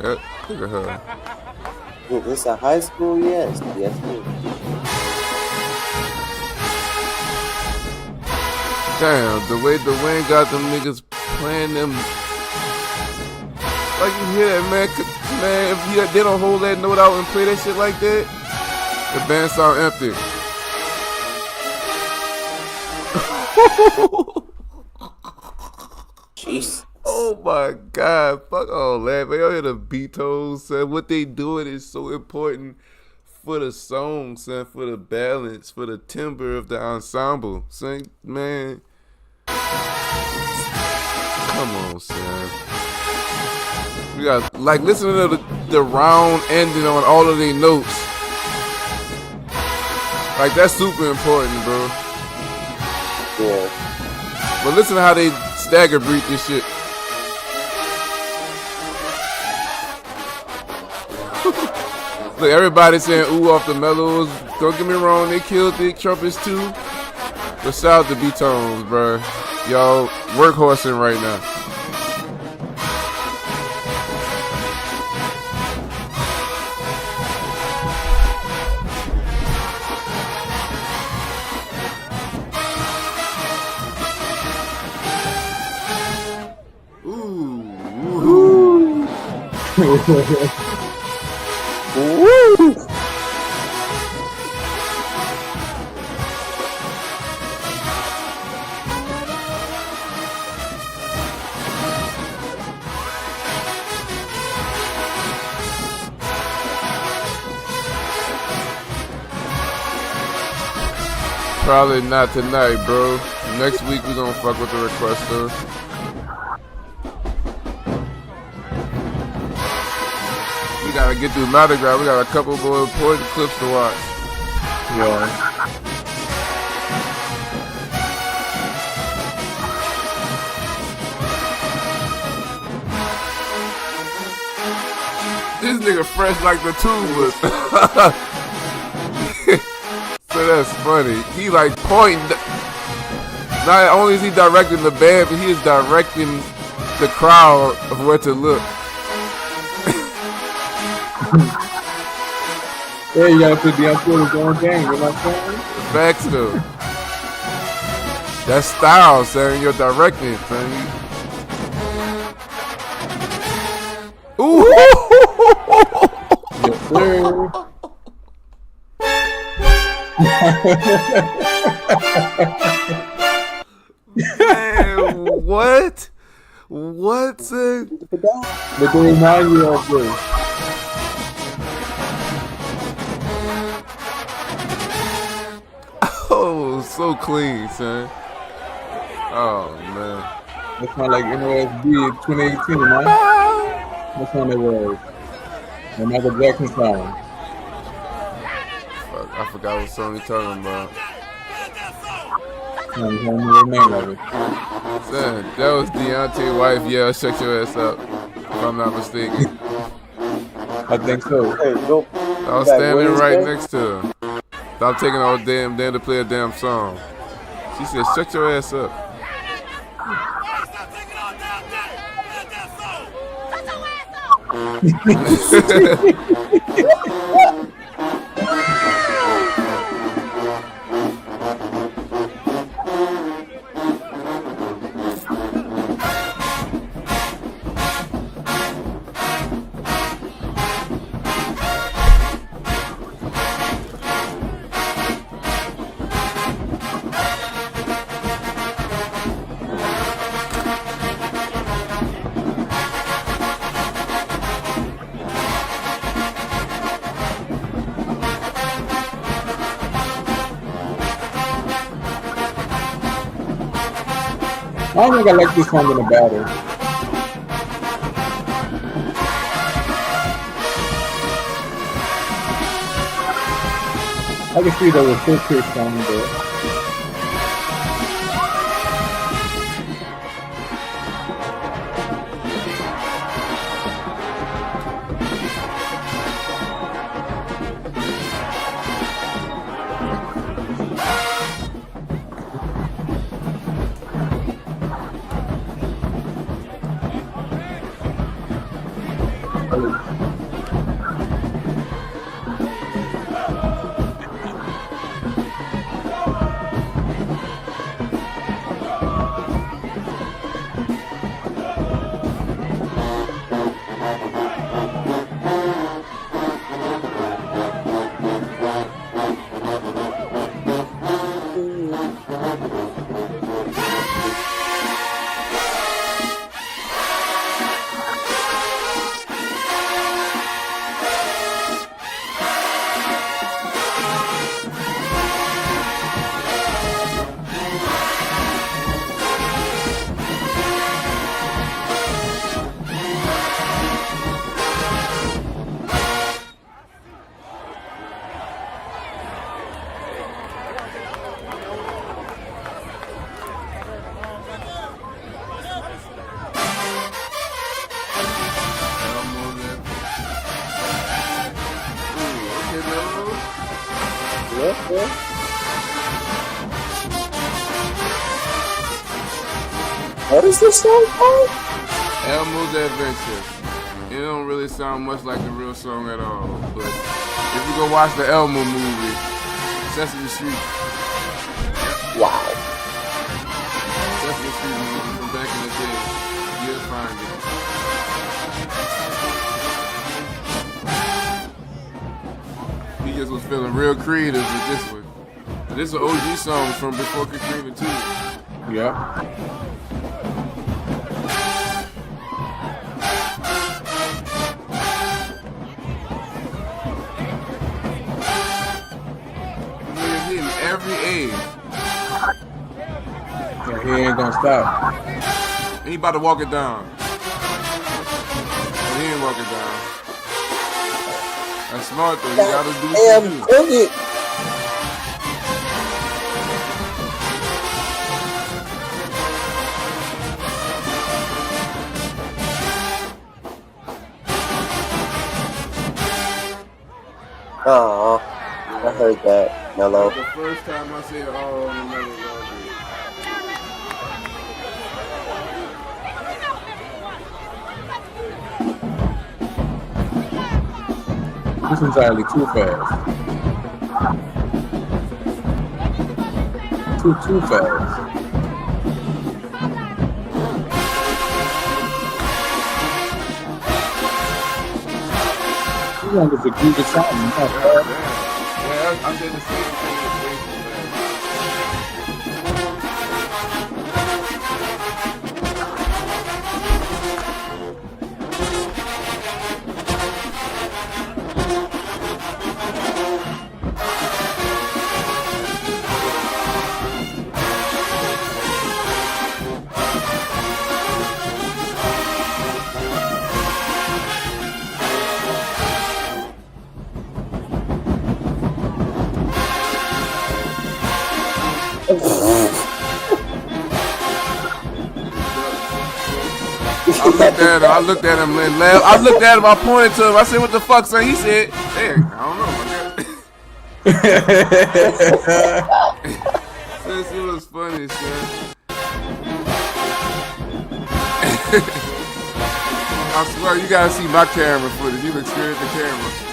Look at her. Is this a high school? Yes. Yes, it is. Damn, the way Dwayne got them niggas playing them. Like, you hear that, man? Man, if they don't hold that note out and play that shit like that, the band sound empty. Jeez. Oh my God, fuck all that, man. Y'all hear the Beatles, son. What they doing is so important for the song, son, for the balance, for the timbre of the ensemble. Son, man. Come on, son. We got, like, listening to the round ending on all of their notes. Like, that's super important, bro. Yeah. But listen to how they stagger breathe this shit. Look, everybody saying ooh off the mellows. Don't get me wrong, they killed the trumpets too. But shout out to B-Tones, bro. Y'all workhorsing right now. Woo! Probably not tonight, bro. Next week we gonna fuck with the requester. We gotta get through Mardi Gras. We got a couple more important clips to watch. Yeah. This nigga fresh like the tubas. So that's funny. He like pointing. Not only is he directing the band, but he is directing the crowd of where to look. Yeah, you gotta put the outfielders on game, you know what I'm saying? Facts though. That's style, son. You're directing, son. Ooh. Yes, sir. Man, what? What's it? But they remind you of this. Oh, so clean, son. Oh man. That's kind of like NOSB 2018, man. That's when it was. The Michael Jackson song. Fuck, I forgot what song you talking about. I don't remember the name of it. Son, that was Deontay's wife. Yeah, shut your ass up. If I'm not mistaken. I think so. Hey, go. I was standing right next to her. I'm taking all damn to play a damn song. She said, shut your ass up. I don't think I like this song in the battle. I can see there was full pitch song there. What is this song called? Elmo's Adventure. It don't really sound much like the real song at all. But if you go watch the Elmo movie, Sesame Street. Wow. Sesame Street movie from back in the day. You'll find it. He just was feeling real creative with this one. This is an OG song from before Katrina too. Yeah. Every age. Yeah, he ain't gonna stop. And he about to walk it down. But he ain't walking down. That's smart though. You gotta do what you do. Brilliant. Aw, I heard that. Mellow. The first time I said, oh, I'm never This one's actually too fast. Too fast. You want to do the song, yeah, I did the same thing. I looked at him and laughed. I looked at him, I pointed to him. I said, what the fuck, son? He said, hey, I don't know. Since it was funny, son. I swear, you gotta see my camera footage. You can experience the camera.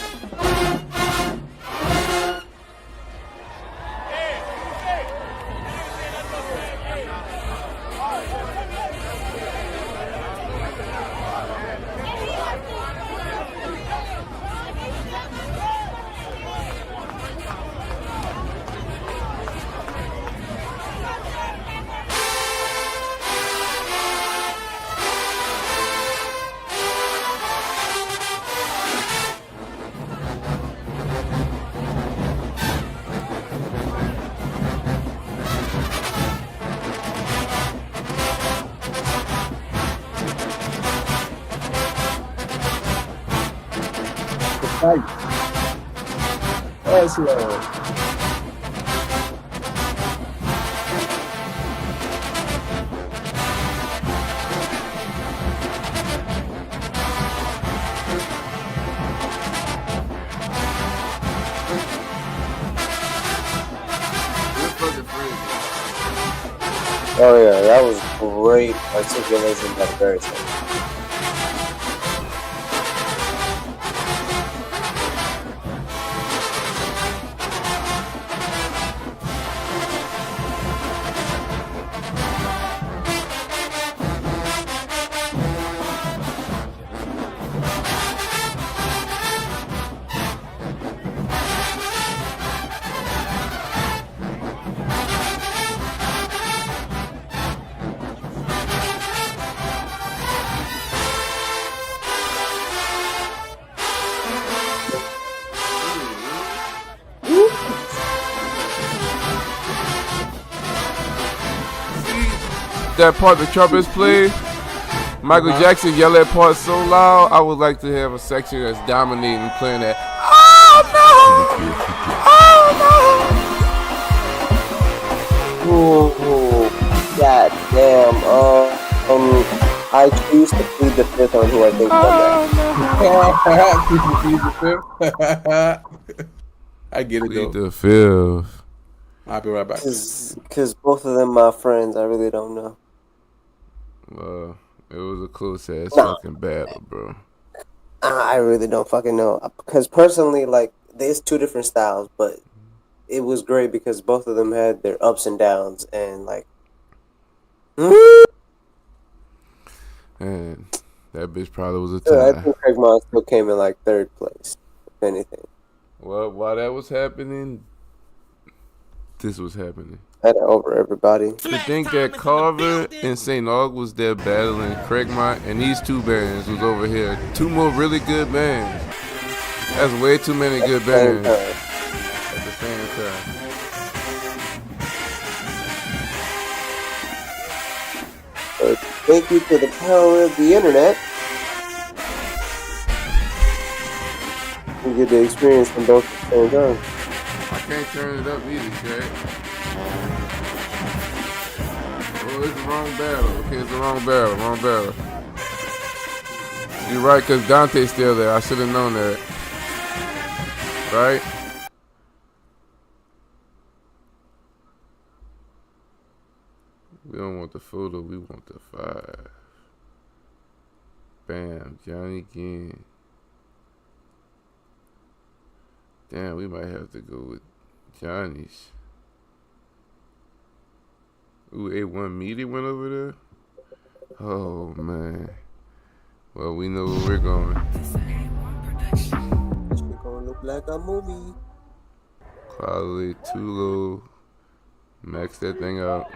That's low. Oh yeah, that was great articulation by the baritone. That part the trumpets play, Michael Jackson yell that part so loud. I would like to have a section that's dominating playing that. Oh Ooh, god damn. I choose to plead the fifth on who I think won that. I get it no! though. The fifth. I'll be right back. Because both of them my friends, I really don't know. It was a close ass Nah. fucking battle, bro. I really don't fucking know. Because personally, like, there's two different styles, but it was great because both of them had their ups and downs, and like, And that bitch probably was a I tie. think Craig Mon still came in like third place, if anything. Well, while that was happening, this was happening. Over everybody. To think that Carver and St. Aug was there battling Craigmont, and these two bands was over here. Two more really good bands. That's way too many good bands at the same time. Thank you to the power of the internet. We get to experience them both at the same time. I can't turn it up either, Chad. Oh, it's the wrong battle. Okay, it's the wrong battle. You're right, because Dante's still there. I should have known that. Right? We don't want the photo, we want the 5. Bam, Johnny again. Damn, we might have to go with Johnny's. Ooh, A1 Media went over there? Oh, man. Well, we know where we're going. This shit gonna look like a movie. Quality too low. Max that thing out.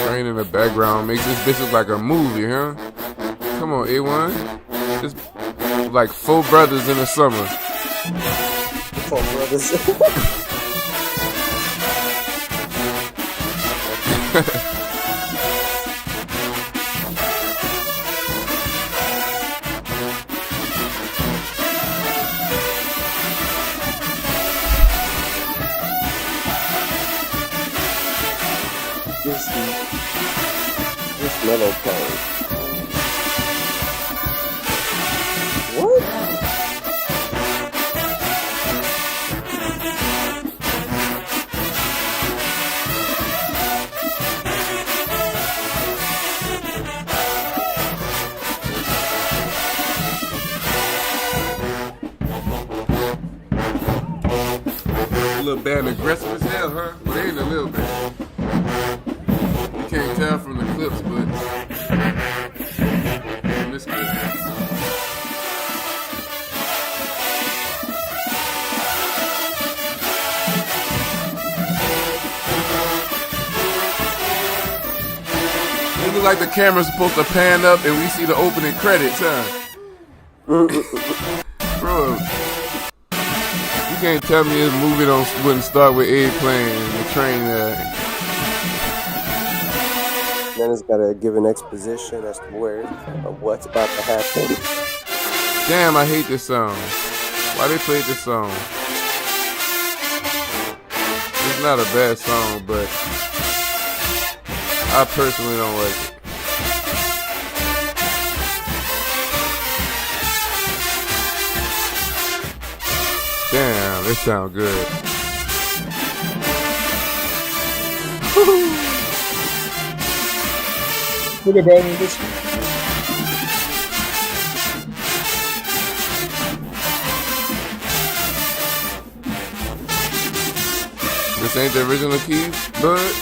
Train in the background makes this bitch look like a movie, huh? Come on, A1. Just like 4 brothers in the summer. 4 brothers. This mellow tone. What? little band aggressive as hell, huh? Well, they ain't a little bit. You can't tell from the clips, but from this clip. It look like the camera's supposed to pan up and we see the opening credits, huh? Bro, you can't tell me this movie wouldn't start with Abe playing the train. Then it's gotta give an exposition as to what's about to happen. Damn, I hate this song. Why they played this song? It's not a bad song, but I personally don't like it. Damn, this sound good. Look at that in this one. This ain't the original key, bud.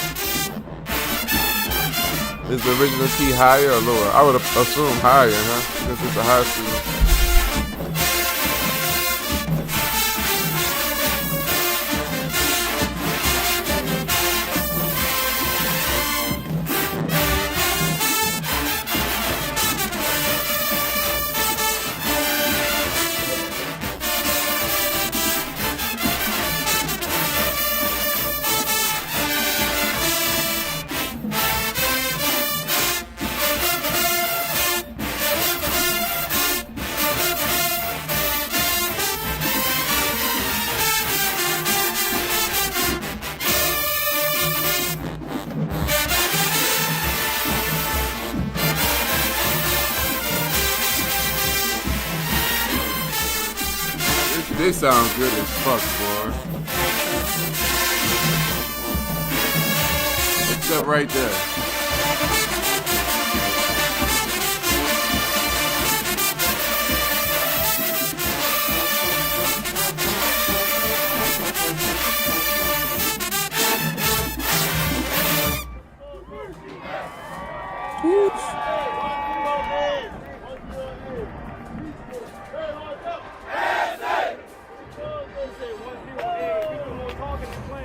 Is the original key higher or lower? I would assume higher, huh? Since it's a high school. This sounds good as fuck, boy. Except right there.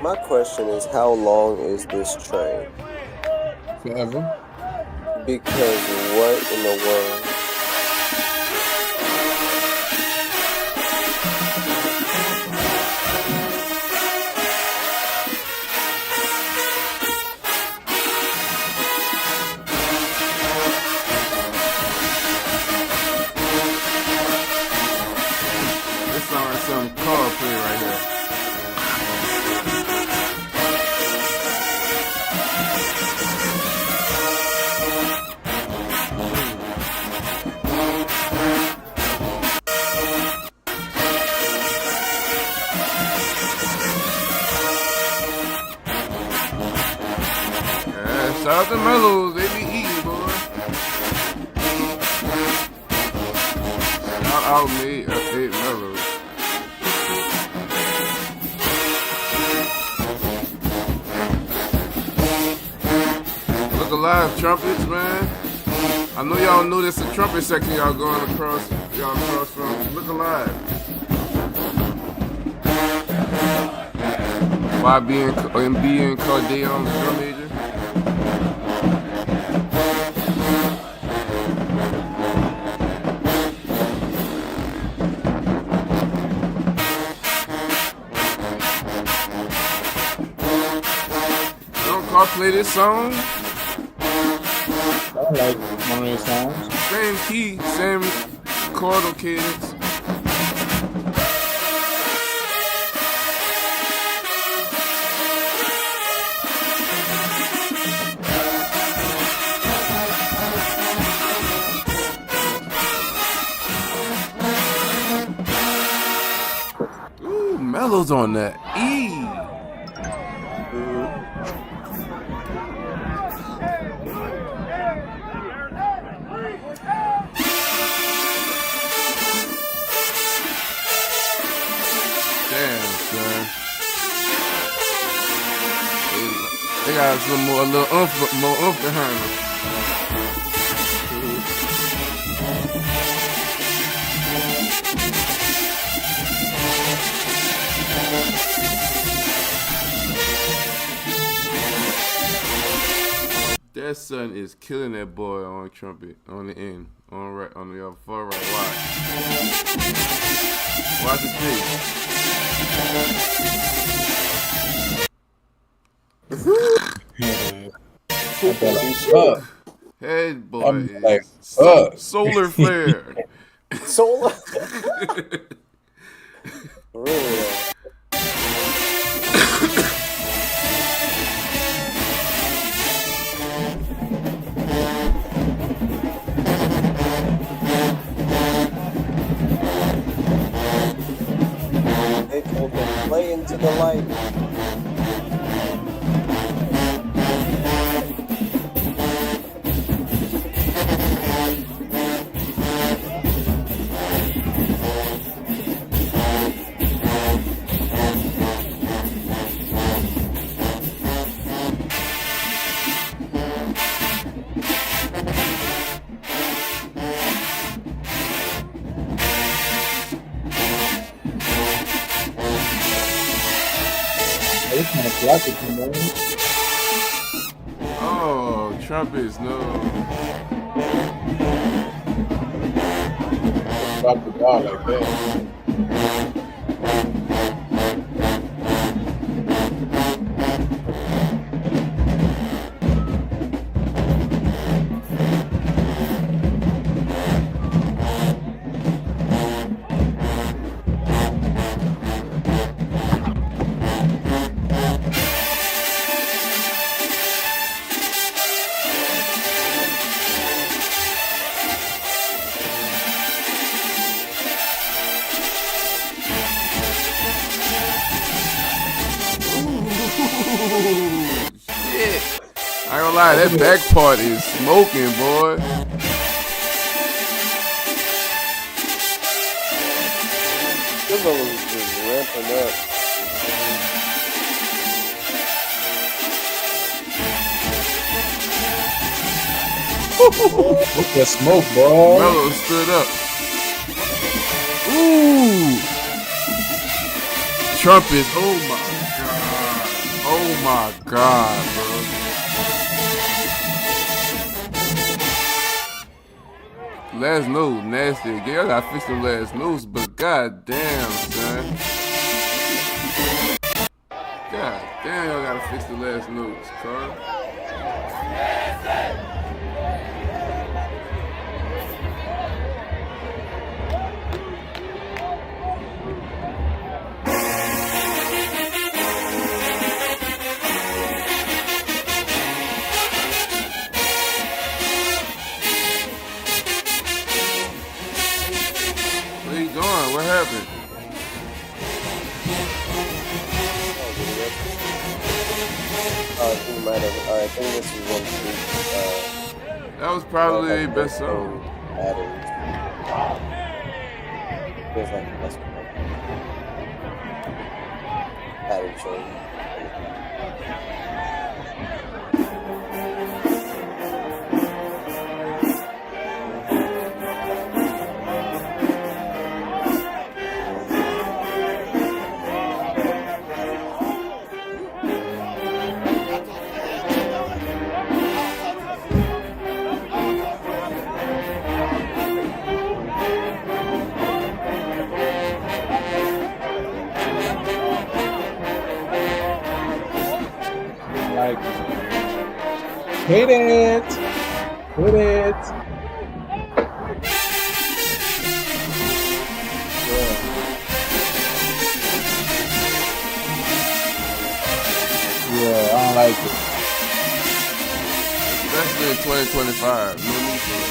My question is, how long is this train? Forever. Because what in the world? This sounds like some car play right here. Shout out to Mellows, they be eating, boy. Shout out me, update Mellows. Look alive, trumpets, man. I know y'all know there's a trumpet section y'all across from. Look alive. YB and B and Cordeon, drum major. Y'all play this song? I like one of his songs. Same key, same chordal cadence. Ooh, Mellows on that E. Damn, son. They got some more, a little more oomph behind them. That son is killing that boy on trumpet, on the end, on the far right. Watch his face. Head boy is solar flare. Solar. Really? They told them play into the light. Oh, trumpets, no. Drop the ball like that. Shit. I ain't gonna lie, that back part is smoking, boy. This one was just ramping up. Look at smoke, boy. Mello stood up. Ooh. Trumpets, oh my god. Oh my god, bro. Last note, nasty again. I gotta fix the last notes, but god damn, son. God damn, y'all gotta fix the last notes, Carver. Where you going? What happened? I think we might have. I think this is one That was probably their best song. batteries. Feels like the best one. Battery change. Like, hit it. Hit it. Yeah, I don't like it. Especially in 2025. No need for it.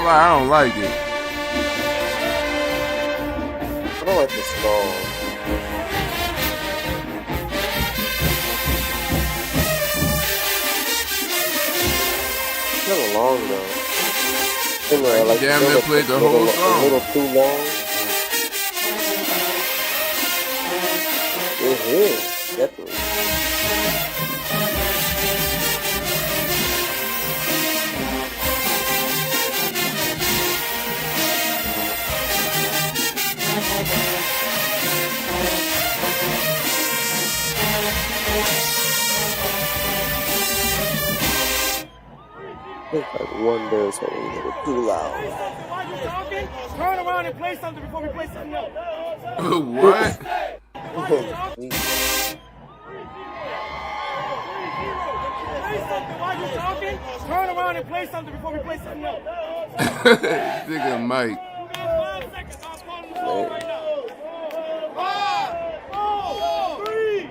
lie, I don't like it. I don't like the skull. It's kind of long though. Like, Damn near played the whole song. A little too long. It is, definitely. Like one day or something, you know, too loud. Turn around and play something before we play something else. What? While you talking, turn around and play something before we play something else. Nigga Mike. 5 seconds, I'll call the ball right now. 5, 4, 3.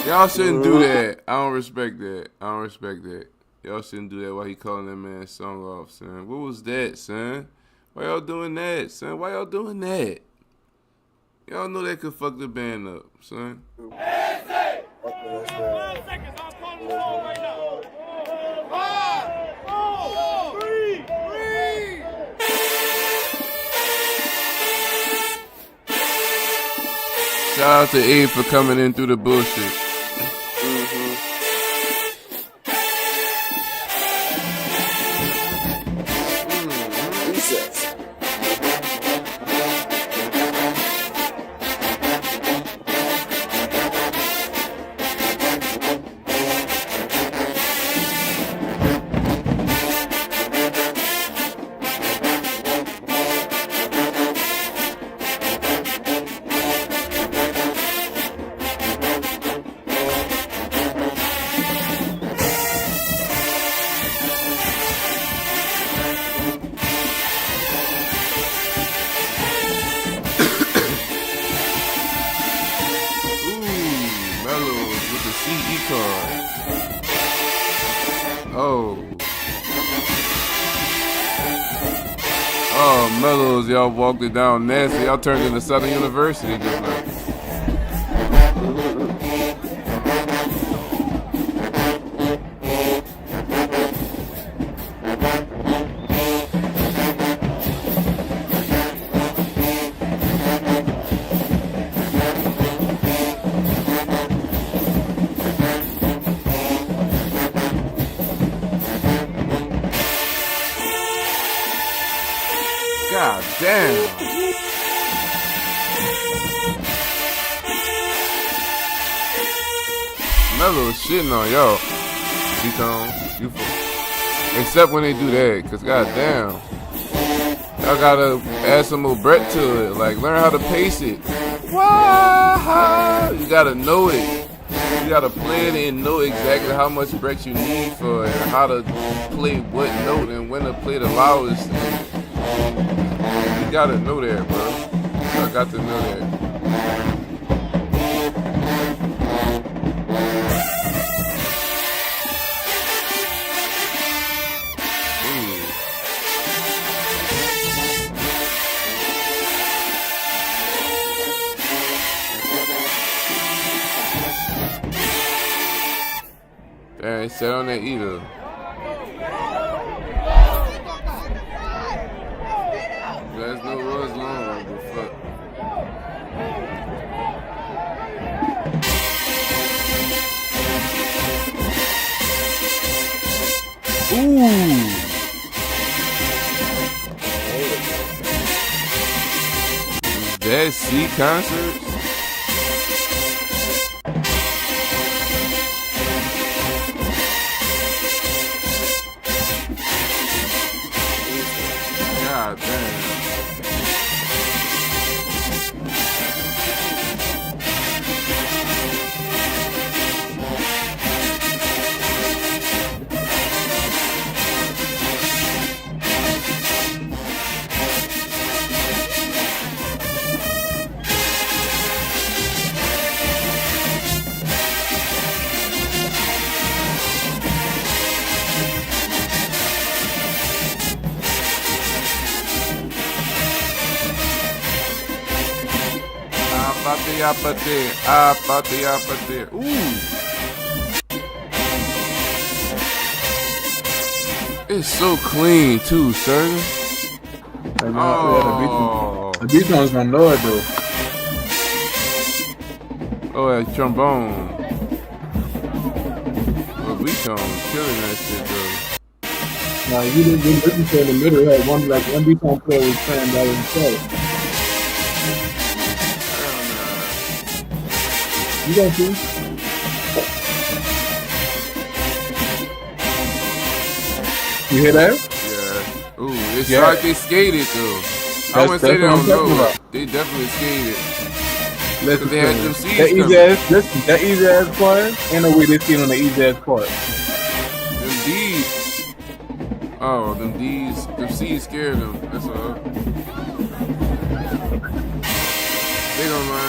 Y'all shouldn't do that. I don't respect that. Y'all shouldn't do that while he calling that man's song off, son. What was that, son? Why y'all doing that, son? Why y'all doing that? Y'all know that could fuck the band up, son. 5 seconds, I'll call the ball right now. 5, 4, 3. Shout out to Abe for coming in through the bullshit. Jesus. Oh, Mellows, y'all walked it down nasty. Y'all turned into Southern University just like. God damn. Mellow is shitting on y'all. You except when they do that, cause goddamn, y'all gotta add some more breath to it. Like learn how to pace it. Wow, you gotta know it. You gotta play it and know exactly how much breath you need for it, and how to play what note and when to play the loudest. You gotta know that, bro. I got to know that. Damn, they sat on that either. Last note was long, but fuck. Ooh. That C concert? God damn. Ooh. It's so clean too, sir. Oh. The beat one's gonna know it though. Oh, that trombone. Well, Beaton's killing that shit though. Now you didn't listen to in the middle. Had one beat on player was playing by himself. You gonna see? You hear that? Yeah. Ooh, it's like they skated though. I wouldn't say they don't know. They definitely skated. Listen, they had them seeds that easy ass part. Ain't no way they skate on the easy ass part. Them D's. Oh, them D's. Them C's scared them. That's all. They gonna learn.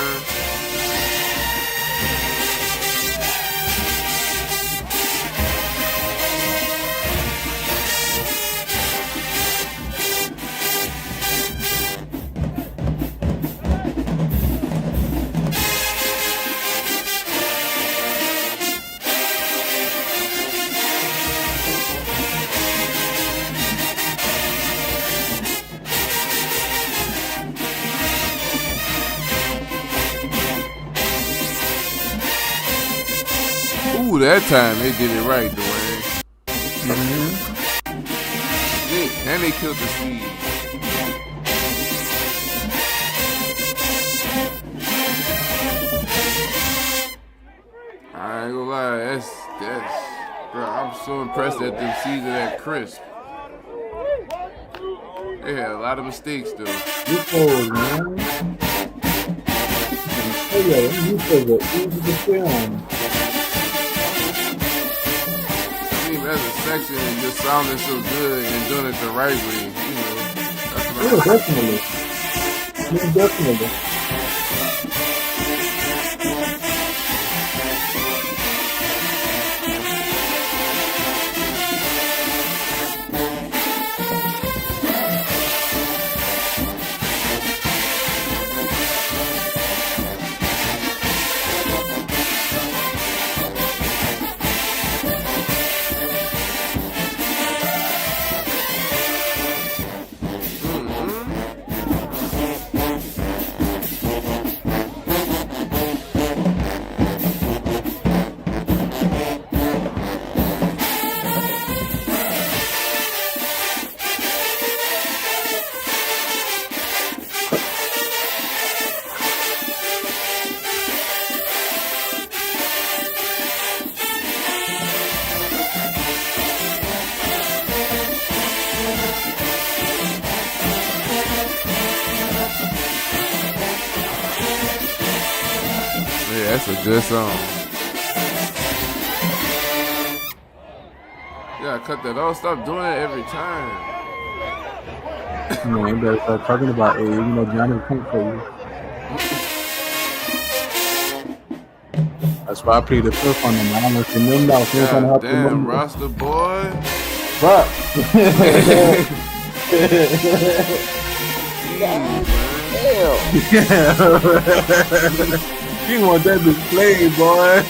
Ooh, that time they did it right, Dwayne. Mm-hmm. And they killed the seed. I ain't gonna lie, that's bro, I'm so impressed at them seeds are that crisp. They had a lot of mistakes though. You cold, man. You cold, easy to film. As a section and just sounding so good and doing it the right way, you know. That's what Definitely. Definitely. That's a good song. You gotta cut that off. Stop doing it every time. Man, you better start talking about it. You know, Johnny will come for you. That's why I played the fifth on them. I don't know if you remember. I was trying to help damn, them. roster boy. Fuck. Damn. You want that to play, boy.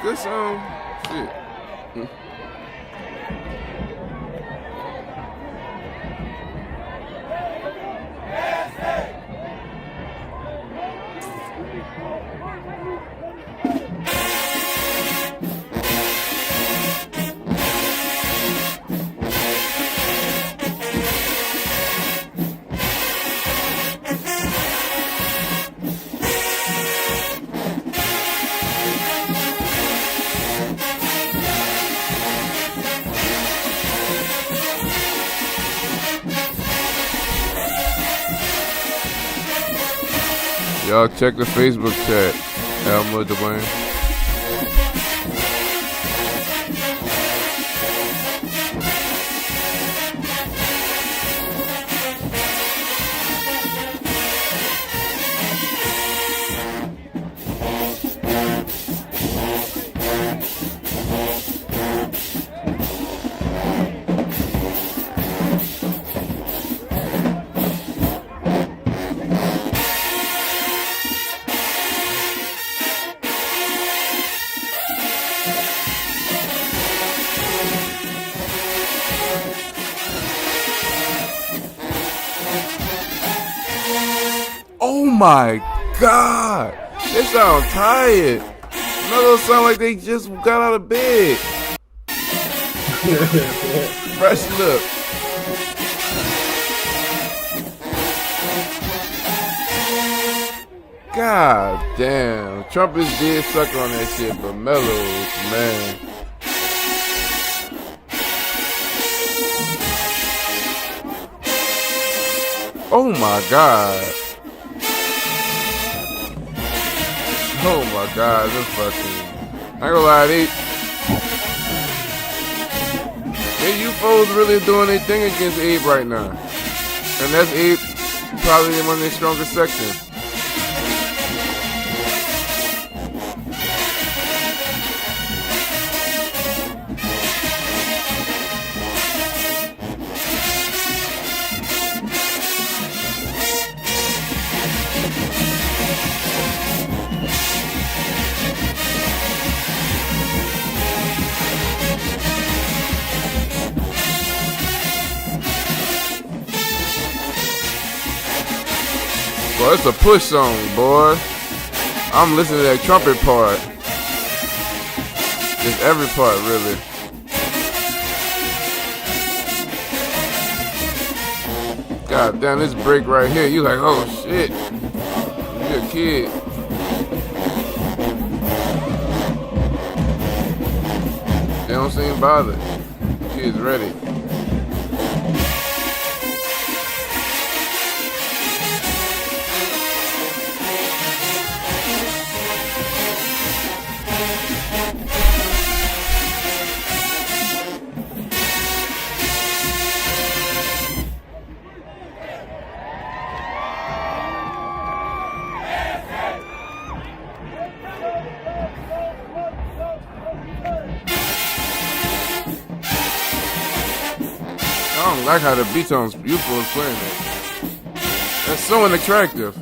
Good song. Shit. Y'all check the Facebook chat. Elma Dwayne. Oh my God! They sound tired. None of those sound like they just got out of bed. Fresh look. God damn. Trumpets did suck on that shit, but mellows, man. Oh my God. Oh my God, this fucking. I ain't gonna lie, they you folks really doing their thing against Abe right now. And that's Abe probably in one of their strongest sections. Boy, it's a push song, boy. I'm listening to that trumpet part. Just every part, really. God damn, this break right here, you like, oh shit. You a kid. They don't seem bothered. Kid's ready. I don't like how the beats on Youthful is playing it. That's so unattractive.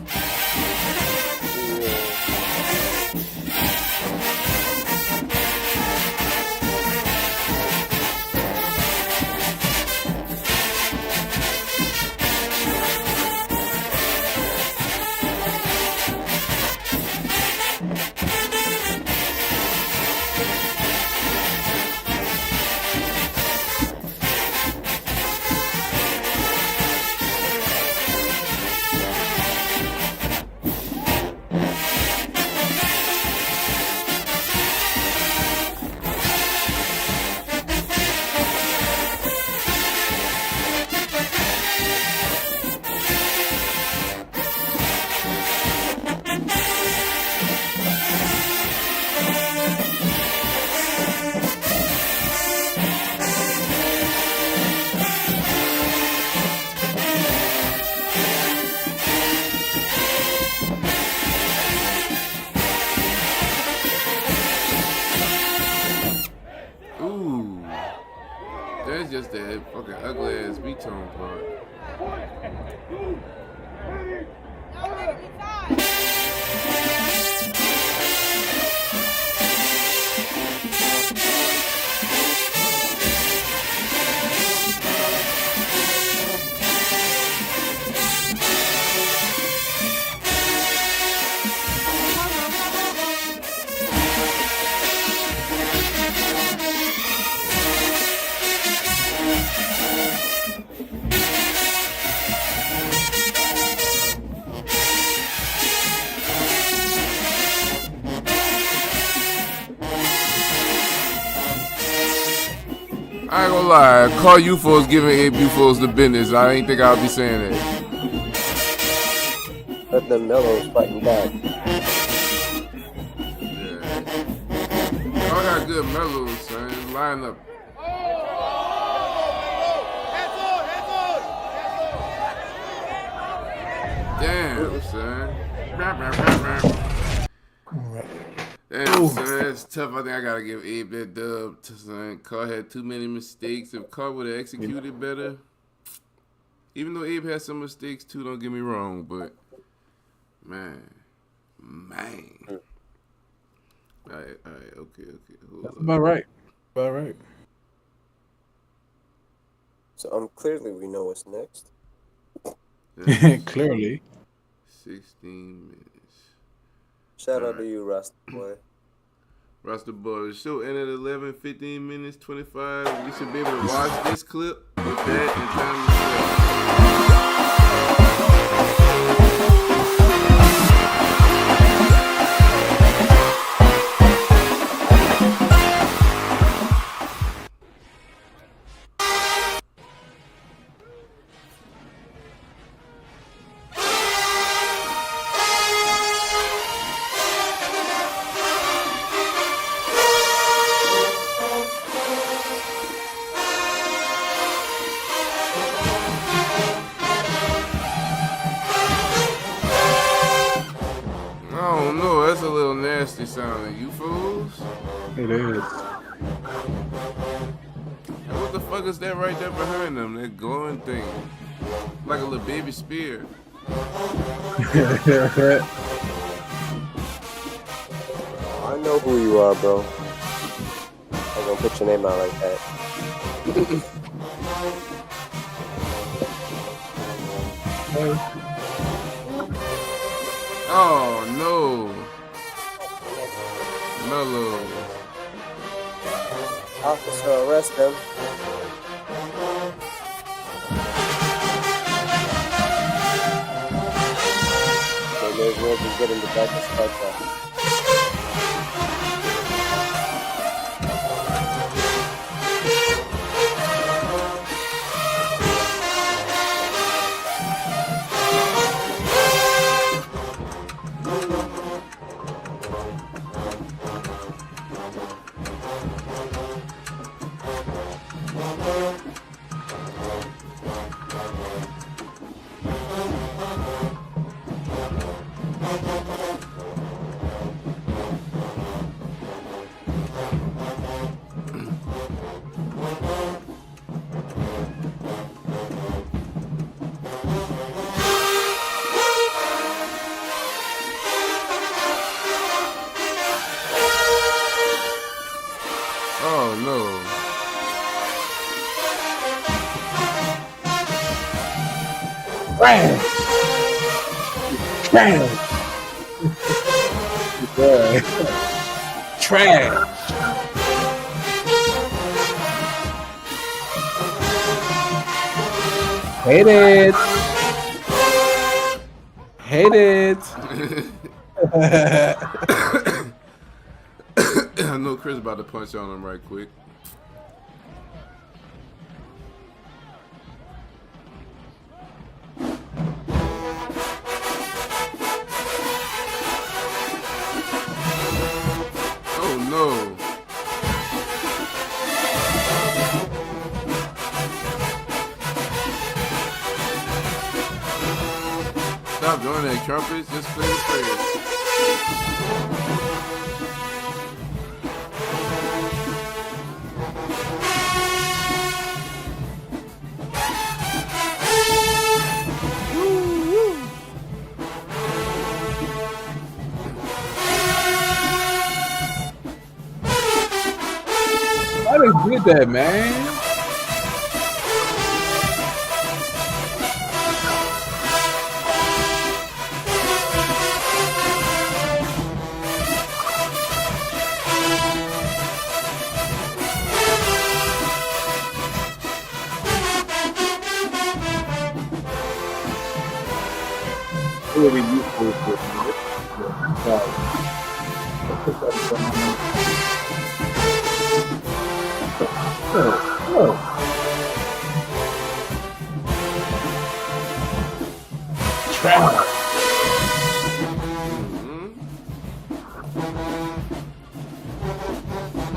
That's just that fucking ugly ass beat tone part. I ain't gonna lie, call you folks giving Abe you folks the business. I ain't think I'll be saying that. But the Mellows fighting back. Yeah. Y'all got good mellows, son. Line up. Damn, son. Damn, son, that's tough. I think I gotta give Abe that dub. Son, Carr had too many mistakes. If Carr would have executed better, even though Abe had some mistakes too, don't get me wrong, but man. All right, okay. Hold That's up. about right. About right. So clearly we know what's next. That's Clearly. 16 minutes. Shout out to you, Rasta boy. Roster boy, the show ended at 11, 15 minutes, 25. We should be able to watch this clip with that in time to I don't know, that's a little nasty sounding. You fools? It is. What the fuck is that right there behind them? That glowing thing. Like a little baby spear. I know who you are, bro. I'm gonna put your name out like that. Oh no. Mellow. Officer, arrest them. They may as well be getting the back of spectra. Oh no. Trash. Trash. Hate it. Hate it. I know Chris about to punch on him right quick. Oh no. Stop doing that, trumpets. Just play the prayer. with that, man. It would be useful for Like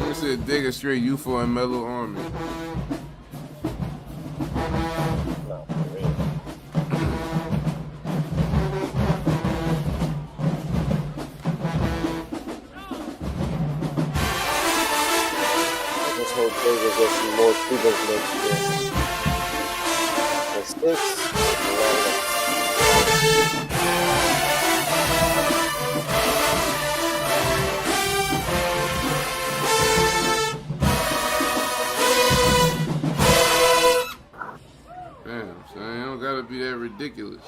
I said, dig a straight UFO and mellow army. This whole thing is get some more Cubans next year. The sticks. Damn, son, it don't gotta be that ridiculous.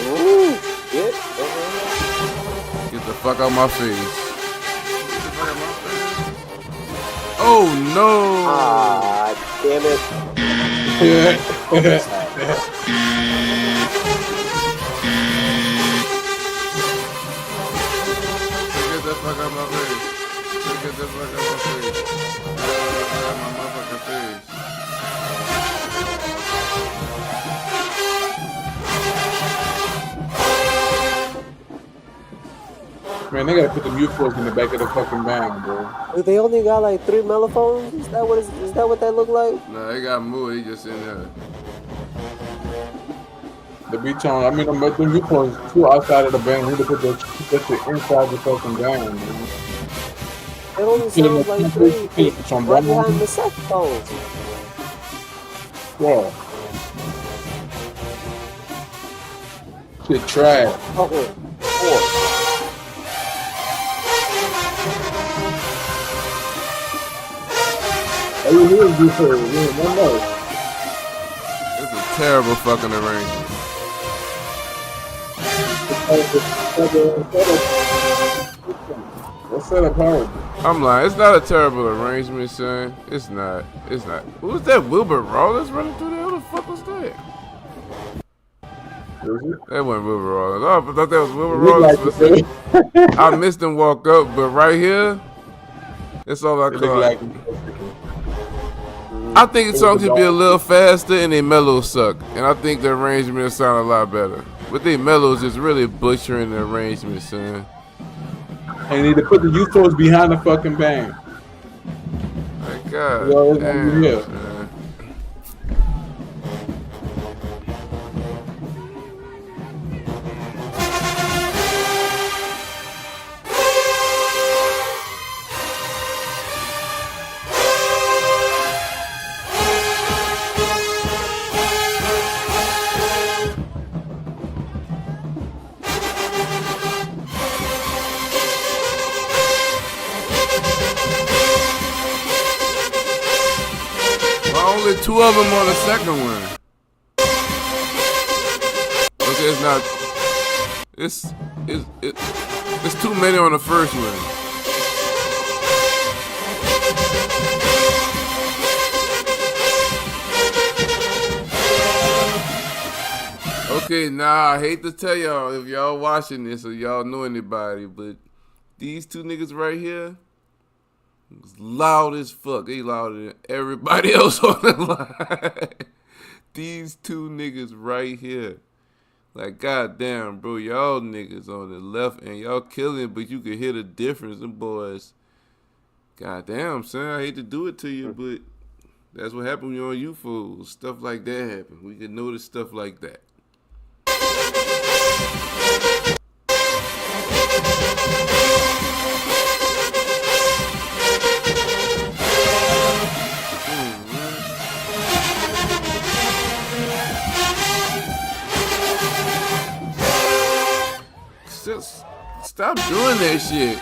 Ooh, get Get the fuck out my face. Oh no! Ah, damn it. Get the fuck out my face. Get the fuck out my face. Get out my motherfucking face. Man, they gotta put the UFOs in the back of the fucking band, bro. Dude, they only got like 3 mellophones? Is that what that look like? Nah, they got more. They just in there. The beach on, I mean, the UFOs too outside of the band. We need to put that shit inside the fucking band, man. It only sounds like 3 It's on right Bandroom. behind the saxophones. Yeah. Shit trash. Oh, 4. All you hear is UFOs. You don't know. It's a terrible fucking arrangement. What's that about? I'm lying. It's not a terrible arrangement, son. It's not. It's not. Who's that Wilbur Rollins running through there? Who the fuck was that? That wasn't Wilbur Rollins. Oh, I thought that was Wilbur Rollins. I missed him walk up, but right here, that's all I caught. I think the song should be a little faster and they mellow suck. And I think the arrangement sound a lot better. But they mellows is really butchering the arrangement, son. And they need to put the UFOs behind the fucking band. My God. Yo, it's Damn, over here. son. Only 2 of them on the second one. Okay, it's not. It's too many on the first one. Okay, nah, I hate to tell y'all if y'all watching this or y'all know anybody, but these 2 niggas right here. It's loud as fuck. They louder than everybody else on the line. These 2 niggas right here. Like, goddamn, bro. Y'all niggas on the left and y'all killing, but you can hear the difference. Them boys. Goddamn, son. I hate to do it to you, but That's what happened when you're on UFO. Stuff like that happen. We can notice stuff like that. Stop doing that shit.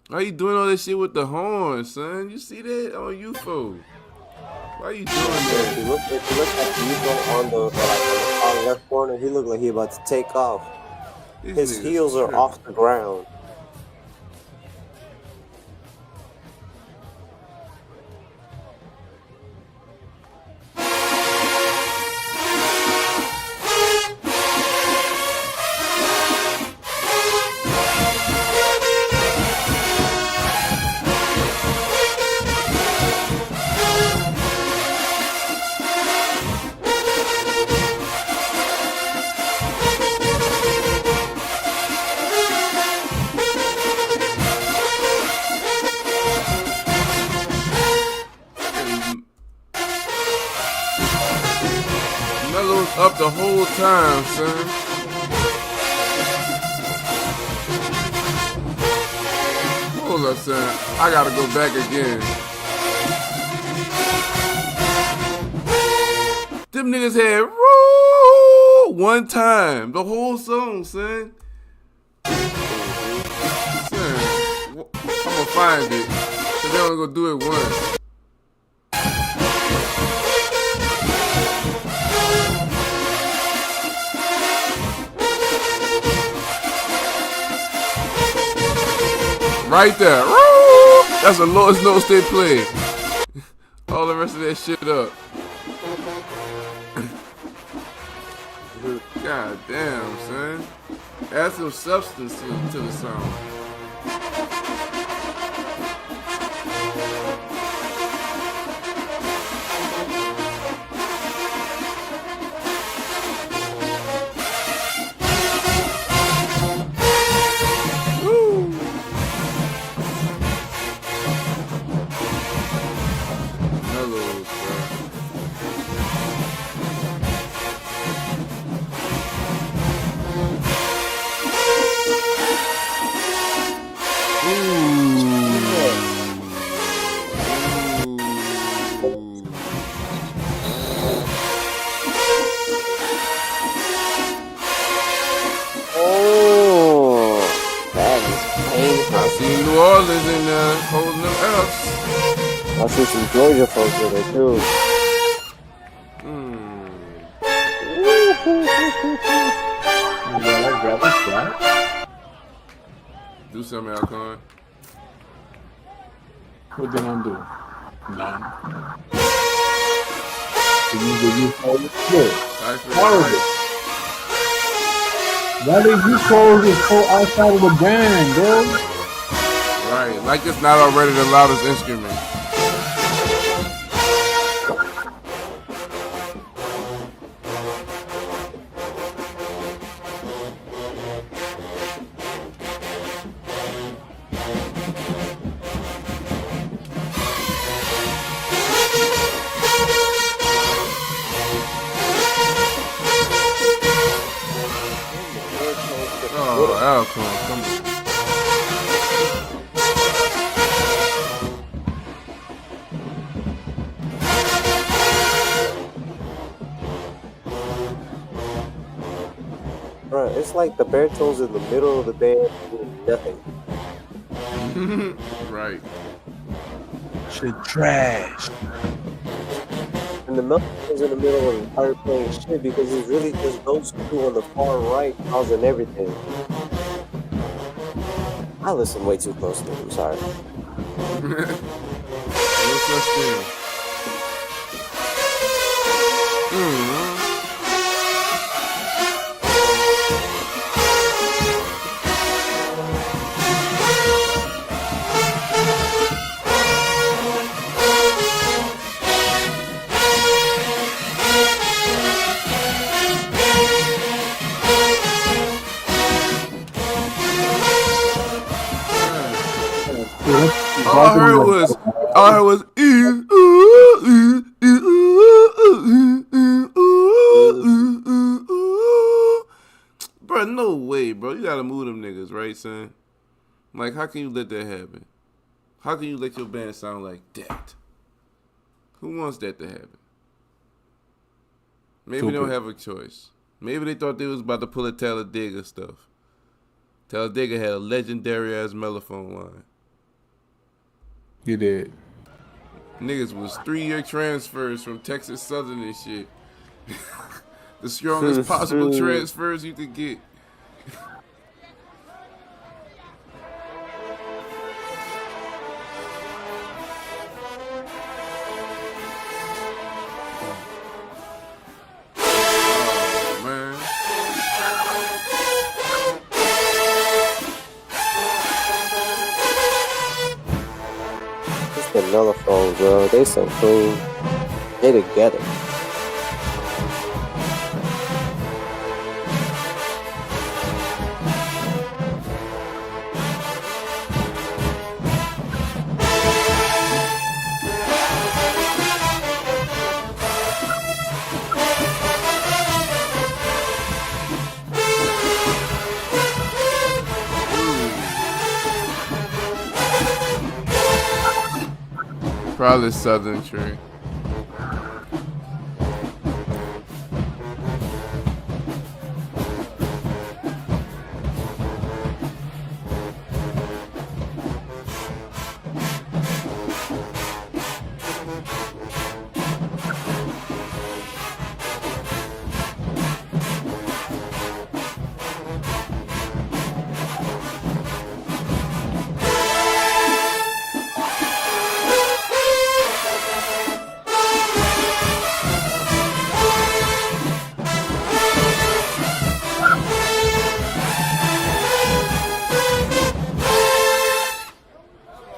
Why you doing all that shit with the horn, son? You see that on UFO? Why you doing that? If you look at the UFO on the far left corner, he looked like he about to take off. His heels are off the ground. Up the whole time, son. Hold up, son. I gotta go back again. Them niggas had roll one time. The whole song, son. Son, I'm gonna find it. Cause they only gonna do it once. Right there. That's the lowest notes they play. All the rest of that shit up. God damn, son. Add some substance to the song. Holding them ups. I see some Georgia folks with it too. Do something, Alcon. What did I do? None. Did you close it? Yeah. Horrible. Why did you close this whole outside of the band, bro? Right, like it's not already the loudest instrument. Oh, Alcon, come on. It's like the baritones in the middle of the band doing nothing. Right. Shit trash. And the melody is in the middle of the entire playing shit because it's really just those two on the far right causing everything. I listen way too closely, I'm sorry. No such thing. Oh, I heard was, bro, no way, bro. You gotta move them niggas, right, son? Like, how can you let that happen? How can you let your band sound like that? Who wants that to happen? Maybe they don't have a choice. Maybe they thought they was about to pull a Talladega stuff. Talladega had a legendary ass mellophone line. You did. Niggas was 3-year transfers from Texas Southern and shit. The strongest possible transfers you could get. Oh, man. It's the mellophone, bro. They so clean. They together. Probably Southern Tree.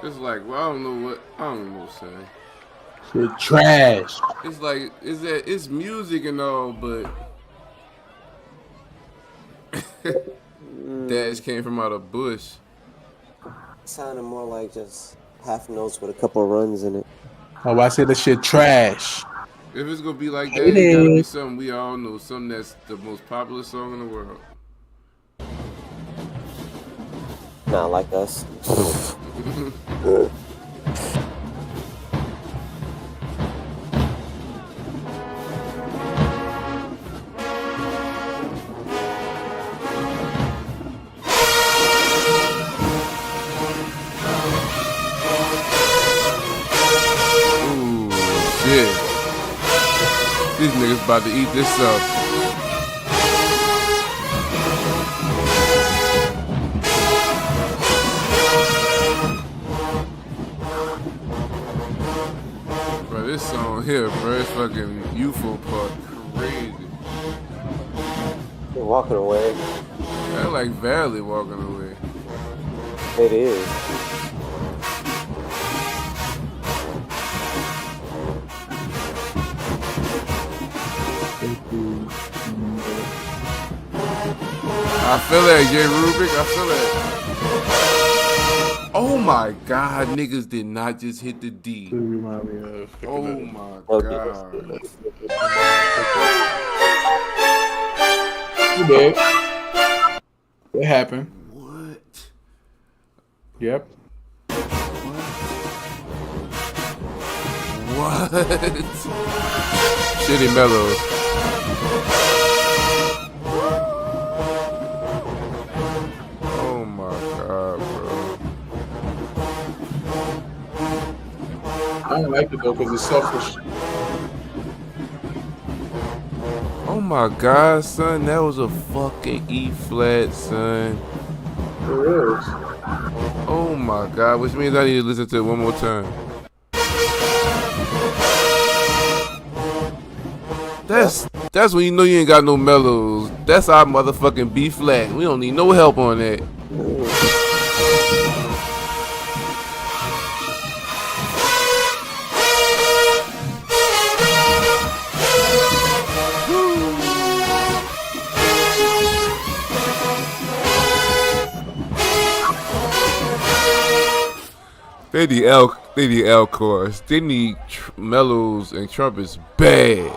It's like, well, I don't know what to say. Shit trash. It's like, it's music and all, but that just came from out of bush. It sounded more like just half notes with a couple runs in it. Oh, I said that shit trash. If it's gonna be like that, it gotta be something we all know, something that's the most popular song in the world. Not like us. Ooh, shit. These niggas about to eat this up. Bro, this song here, bro, it's fucking UFO part crazy. They're walking away. They're like Valley walking away. It is. I feel that, Jay Rubik. I feel that. Oh my God, niggas did not just hit the D. Remind me of. Oh my Okay. God. You did. It happened. What? Yep. What? Shitty Mellows. Oh my God, bro. I don't like it though because it's selfish. Oh my God, son, that was a fucking E flat, son. It is. Oh my God, which means I need to listen to it one more time. That's when you know you ain't got no mellows. That's our motherfucking B flat. We don't need no help on that. They need L chorus. They need mellows and trumpets bad.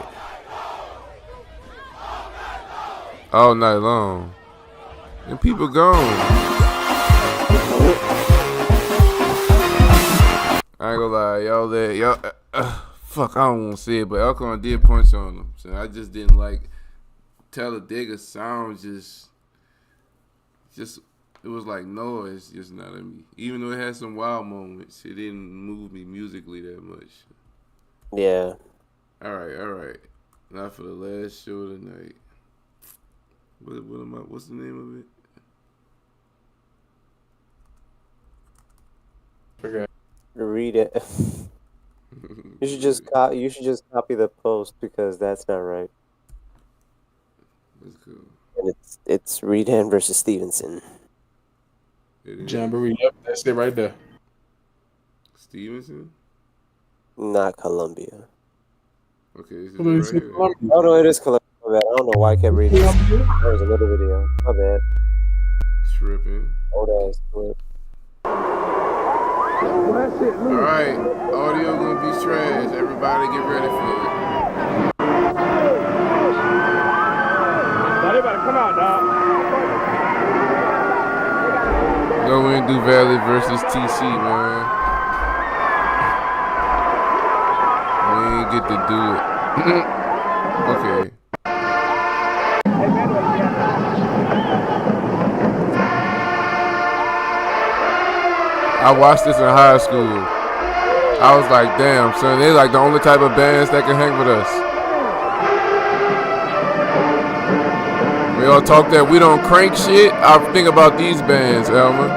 All night long. And people gone. I ain't gonna lie, fuck, I don't want to say it, but Elkhorn did punch on them. So I just didn't like Talladega sound just it was like noise, just not in me. Even though it had some wild moments, it didn't move me musically that much. Yeah. All right. Now for the last show of the night. What's the name of it? Forgot. Read it. You should just copy the post because that's not right. That's cool. And it's Reedham versus Stevenson. Jamboree. Yep, that's it right there. Stevenson? Not Columbia. Okay, this is right here. Oh no, it is Columbia. My bad. I don't know why I kept reading this. There was another video. My bad. Tripping. Old ass clip. Alright, audio gonna be trash. Everybody get ready for it. Now they better come out, dog. Go in do Valley versus TC, man. We ain't get to do it. Okay. I watched this in high school. I was like, damn, son, they like the only type of bands that can hang with us. We all talk that we don't crank shit. I think about these bands, Elmer.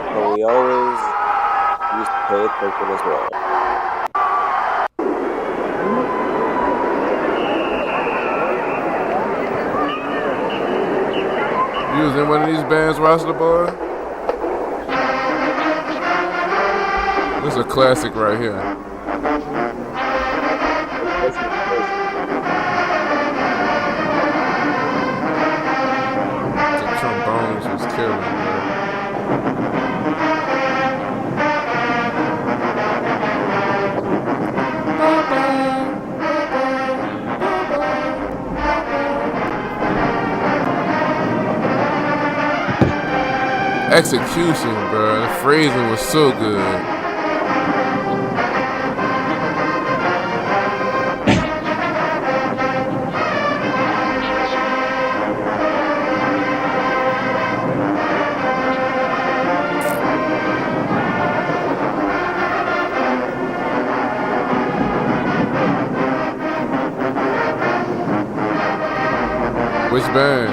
But we always used to pay attention as well. You was in one of these bands, Roster Boy? This is a classic right here. The trombones was killing, bro. Execution, bro. The phrasing was so good. Which band?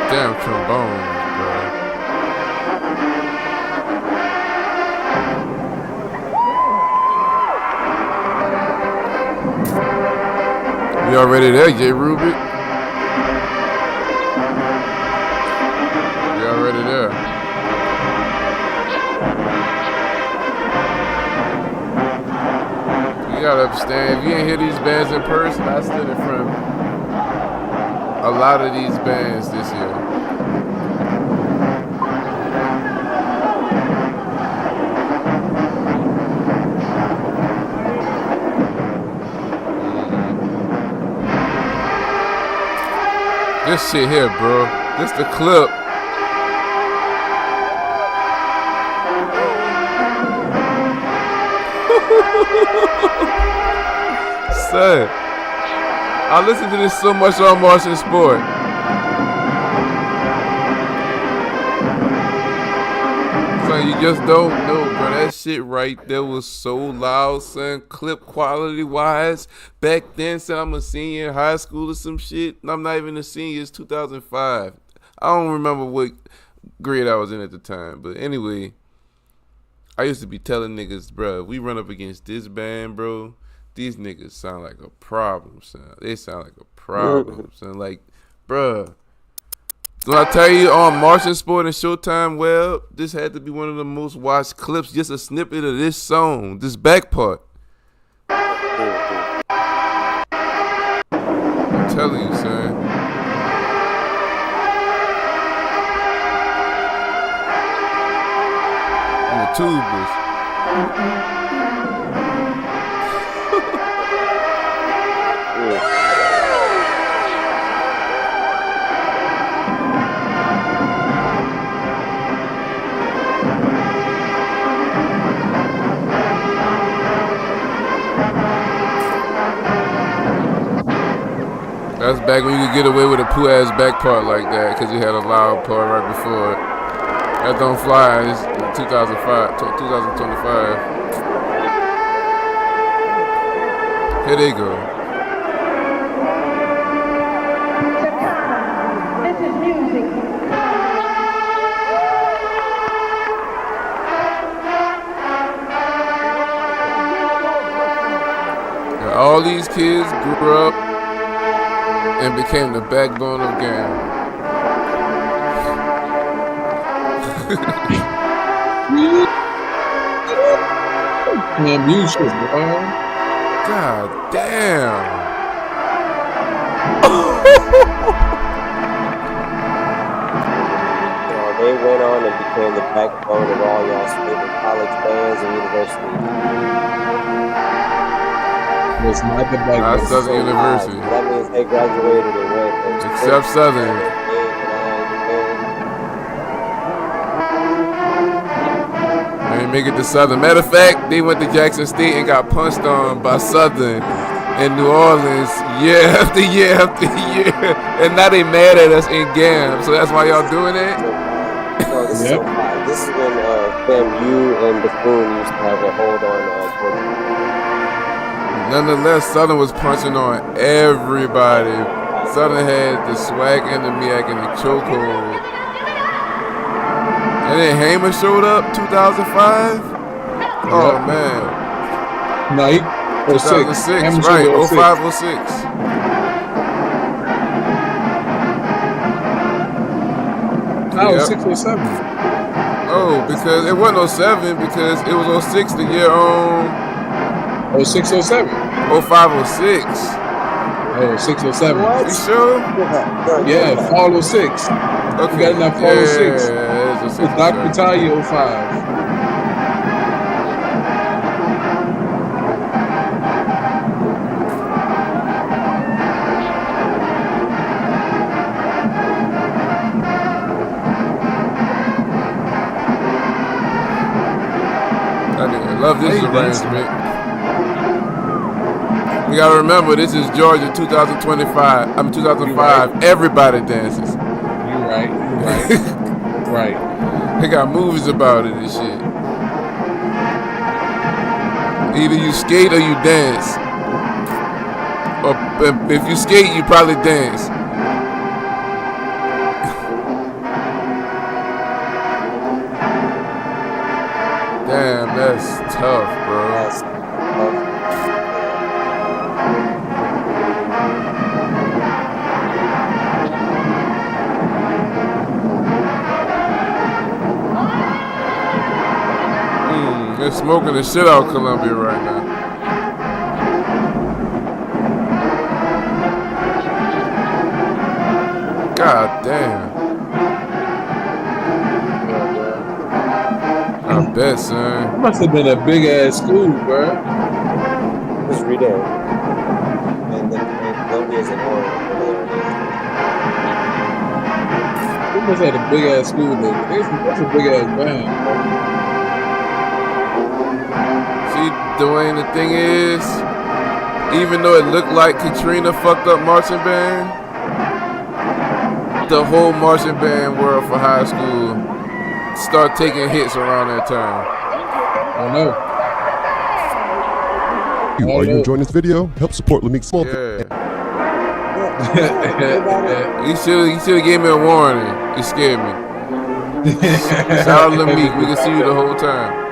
Damn trombones, bro. We already there, J. Rubik. We already there. You gotta understand, if you ain't hear these bands in person, I stood in front of a lot of these bands this year. This shit here, bro. This the clip. Son, I listen to this so much on Martian Sport. Son, you just don't know, Bro, that shit right there was so loud, son. Clip quality wise. Back then, son, I'm a senior in high school or some shit. I'm not even a senior. It's 2005. I don't remember what grade I was in at the time. But anyway, I used to be telling niggas, bro, we run up against this band, bro. These niggas sound like a problem, son. They sound like a problem, son. Like, bro. When I tell you on Martian Sport and Showtime Web, this had to be one of the most watched clips. Just a snippet of this song, this back part. I'm telling you, son. And the tubers. That's back when you could get away with a poo-ass back part like that because you had a loud part right before it. That don't fly. It's 2005, 2025. Here they go. This is music. And all these kids grew up and became the backbone of gang. Man, music, bro. God damn. They went on and became the backbone of all y'all's favorite college bands and universities. It's not the Not backbone. Southern University. That means they graduated and went. Except Southern. They didn't make it to Southern. Matter of fact, they went to Jackson State and got punched on by Southern in New Orleans year after year after year. And now they mad at us in GAM. So that's why y'all doing it? No, this is so fire. This is when FAMU and Bethune used to have a hold on Nonetheless, Southern was punching on everybody. Southern had the swag and the MEAC and the chokehold. And then Hamer showed up 2005. Oh man. No, he 2006, right? 05, 06. No, 06 or 07. Oh, because it wasn't 07 because it was 06 the year on 06 or 07. 05, 06. Oh, 6 or 7. You sure? Yeah, fall 06. Okay. You got in that fall 06. Yeah, it's 06. Dr. Talia 05. I love this arrangement. You gotta remember, this is Georgia 2025. 2005. Right. Everybody dances. You right. Right. They got movies about it and shit. Either you skate or you dance. Or if you skate, you probably dance. Damn, that's tough, bro. That's tough. They're smoking the shit out of Columbia right now. God damn. I bet, son. It must have been a big ass school, bro. It was Redan. And Columbia's in Oregon. It must have had a big ass school there. That's a big ass band. See, Dwayne, the thing is, even though it looked like Katrina fucked up marching band, the whole marching band world for high school start taking hits around that time. Oh no. Are you enjoying this video? Help support Lamik's small. Yeah. Yeah. He should have gave me a warning. He scared me. Shout out Lamik. We can see you the whole time.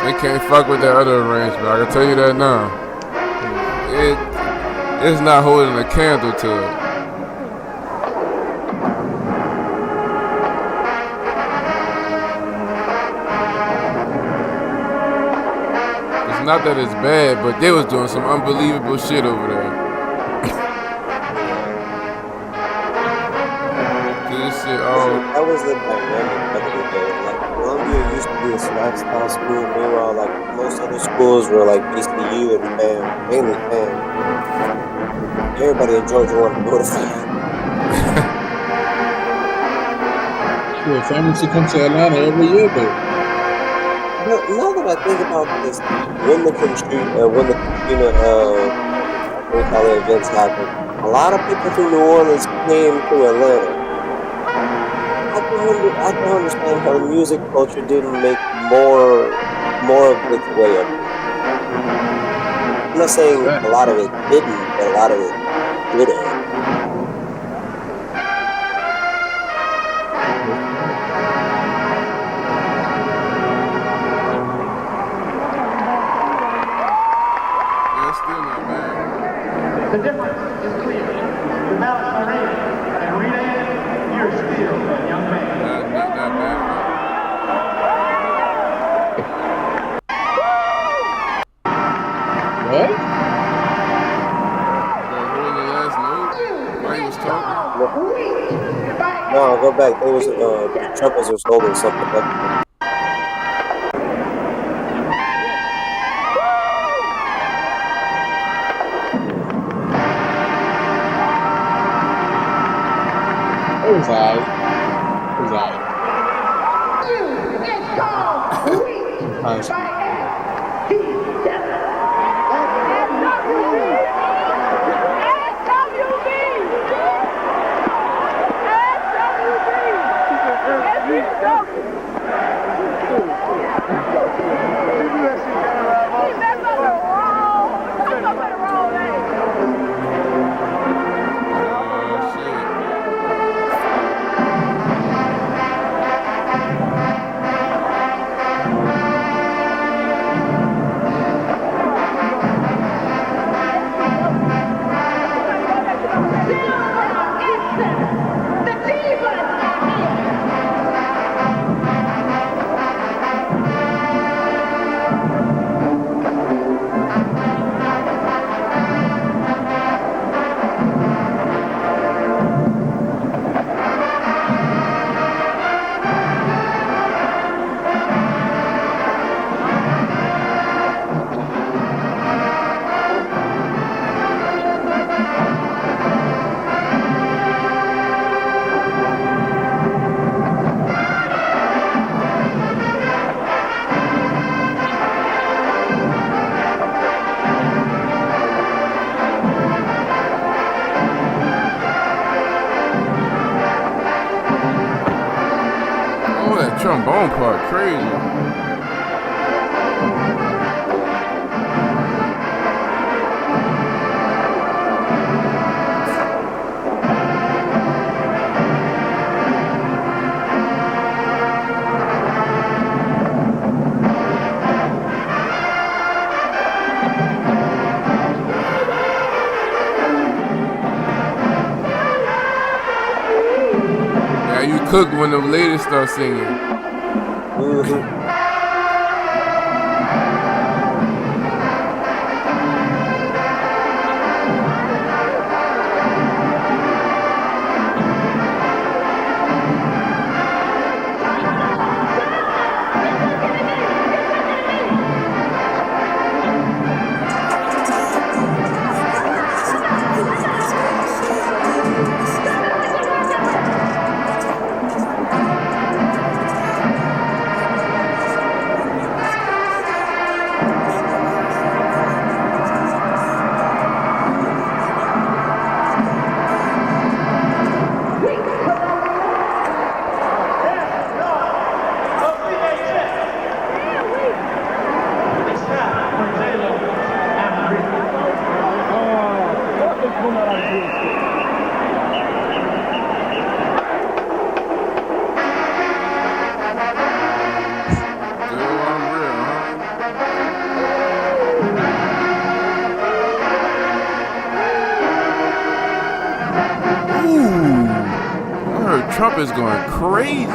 They can't fuck with that other arrangement. I can tell you that now. It's not holding a candle to it. It's not that it's bad, but they was doing some unbelievable shit over there. This shit, That was the dynamic back in the day. Like Columbia used to be a swag style school. Meanwhile, like most other schools were like BCU and fam, mainly fam. Everybody in Georgia wanted to go to fam. Sure, fam used to come to Atlanta every year though. But now that I think about this, when the Katrina, events happened, a lot of people from New Orleans came to Atlanta. I can understand how the music culture didn't make more of its way up. I'm not saying a lot of it didn't, but a lot of it didn't. yeah, still not bad. The difference is clear. The ballots are in, and Rita, you're still a young man. Not bad. What? Hearing the last note while he was talking. No, go back. It was the trumpets was holding something up. It was alright. It was alright. Honestly. Trombone part crazy. cook when the ladies start singing. Mm-hmm. Trump is going crazy.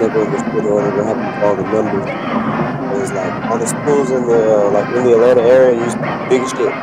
Never understood whatever happened to all the numbers. It was like all the schools in the Atlanta area used to be big as shit.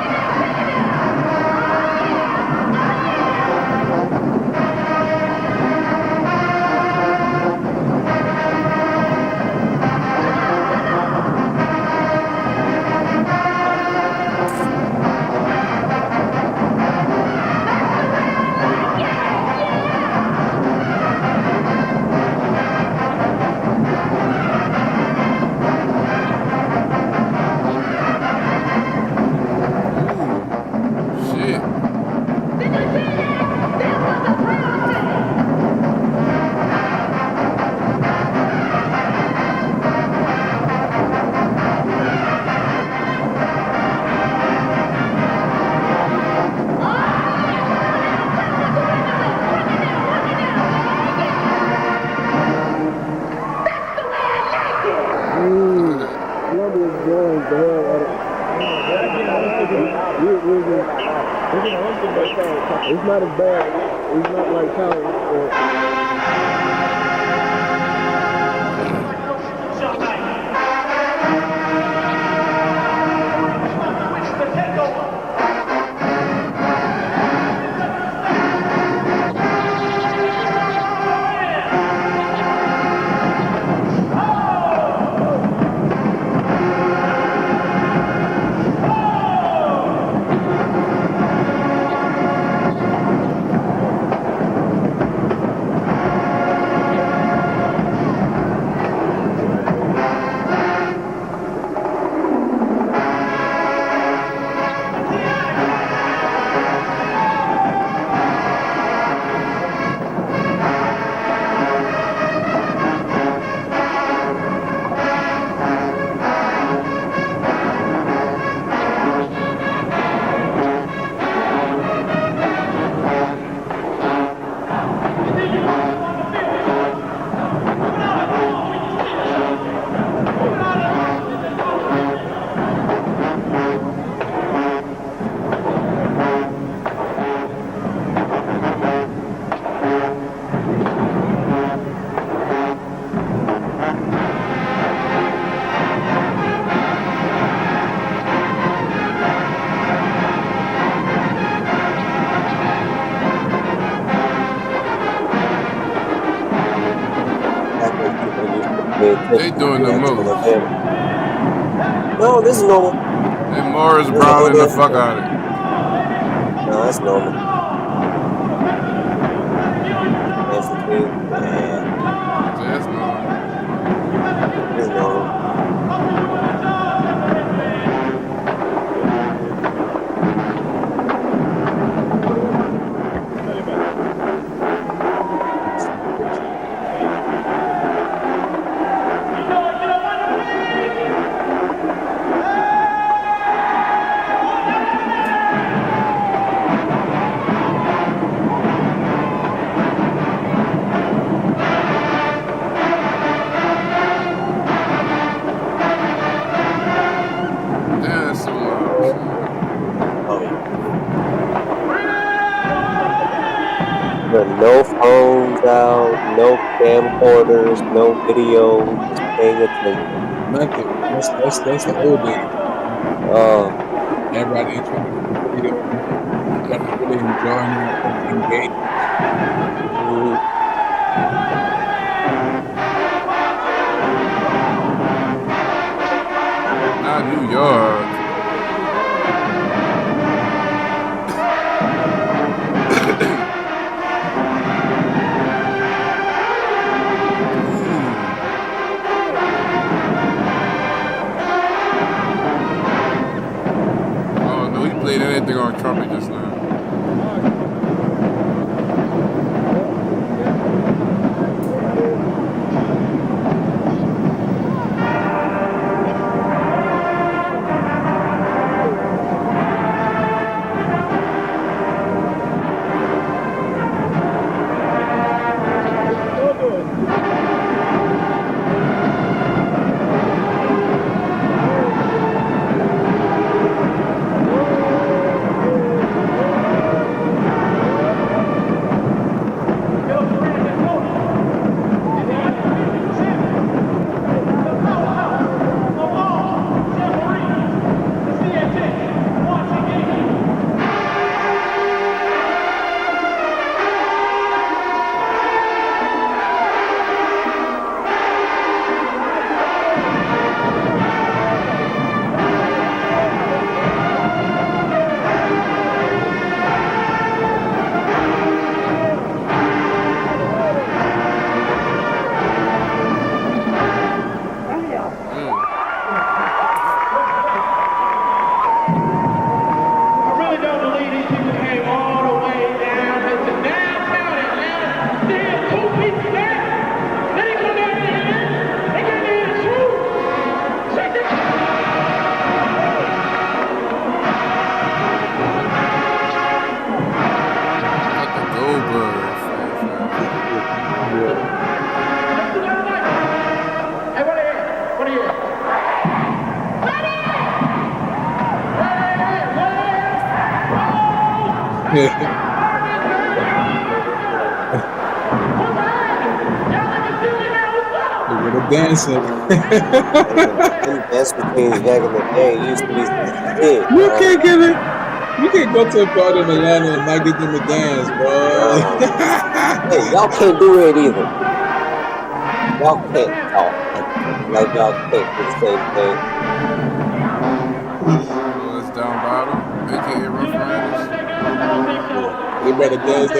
It's not as bad. It's not like college. pay attention They to doing the the actual most. event. No, this is normal. And Morris This is a Browning little the fuck different. out of it. No, that's normal. Dance fatigue. That's normal. It's normal. Damn, that's so loud. Oh, yeah. There are no phones out, no camcorders, no video, just paying attention. Nothing. That's the old days. Everybody ain't trying to do the video. Trying to really enjoying it and engage. Mhm. Not New York. Oh no, he played anything on trumpet just now. I really don't believe these people came all the way down into downtown Atlanta. Still 2 weeks there. Then they come down here and they get in the shoes. Check this out. Like the Goldbergs. Hey, what are you? What are you? They were dancing. Them dance routines back in the day used to be some shit, You bro. can't get it. You can't go to a party in Atlanta and not get them to dance, bro. Hey, y'all can't do it either. Y'all can't talk like y'all can't do the same thing. Oh, it's down bottom. AKA Rough Riders. They better dance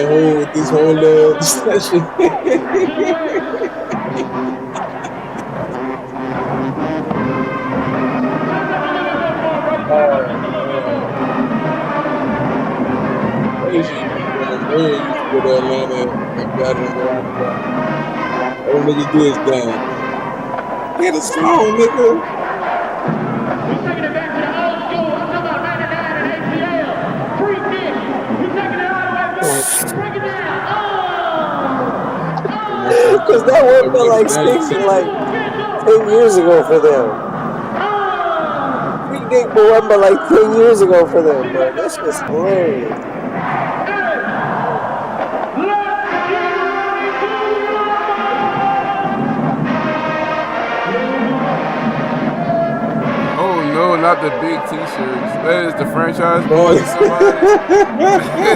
this whole little session. They used to go to Atlanta and got it around. All niggas do is dance. Get a song, nigga. We're taking it back to the old school. I'm talking about 99 and ATL. Free kick. We're taking it all the way back. Break it down. Cause that worked for like 10 years ago for them. Free dick went by like 10 years ago for them, bro. That's just hilarious. Oh no, not the big T-shirts. That is the franchise Boy. boy. Somebody.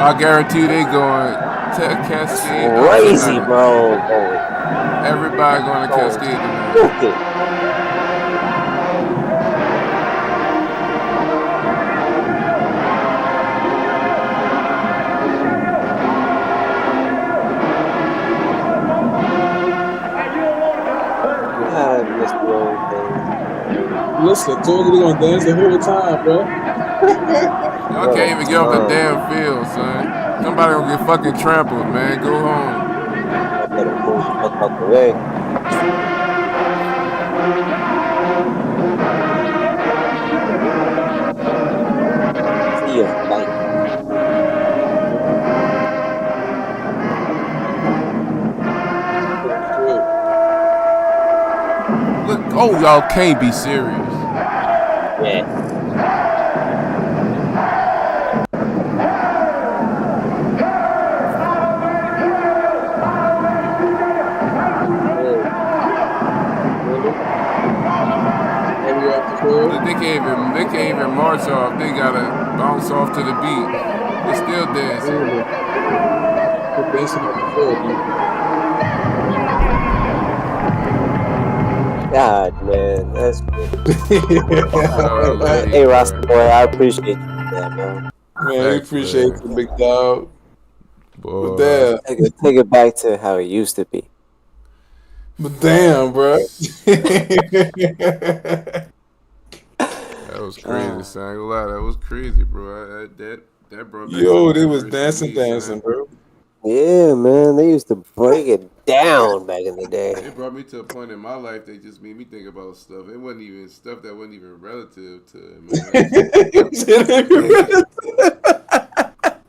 I guarantee they going to Cascade. Crazy, bro. Everybody going to Cascade tonight. Stupid. God, Mr. Everything. Listen, told you they gonna dance the whole time, bro. Y'all can't even get off the damn field, son. Somebody gonna get fucking trampled, man. Go home. I better move the fuck out the way. See ya, bye. Look, oh, y'all can't be serious. Yeah. Look, they can't even march off. They gotta bounce off to the beat. They're still dancing. They're dancing on the field, God, man, that's Oh, hey, Rasta boy, I appreciate you for that, man. Man, we appreciate you, big dog. Boy. But damn, Take it back to how it used to be. but damn, bro. That was crazy, son. I ain't gonna lie, that was crazy, bro. That brought back Yo, some they was memories for dancing, me, son. bro. Yeah, man, they used to break it down back in the day. It brought me to a point in my life that just made me think about stuff. It wasn't even stuff that wasn't even relative to it, man.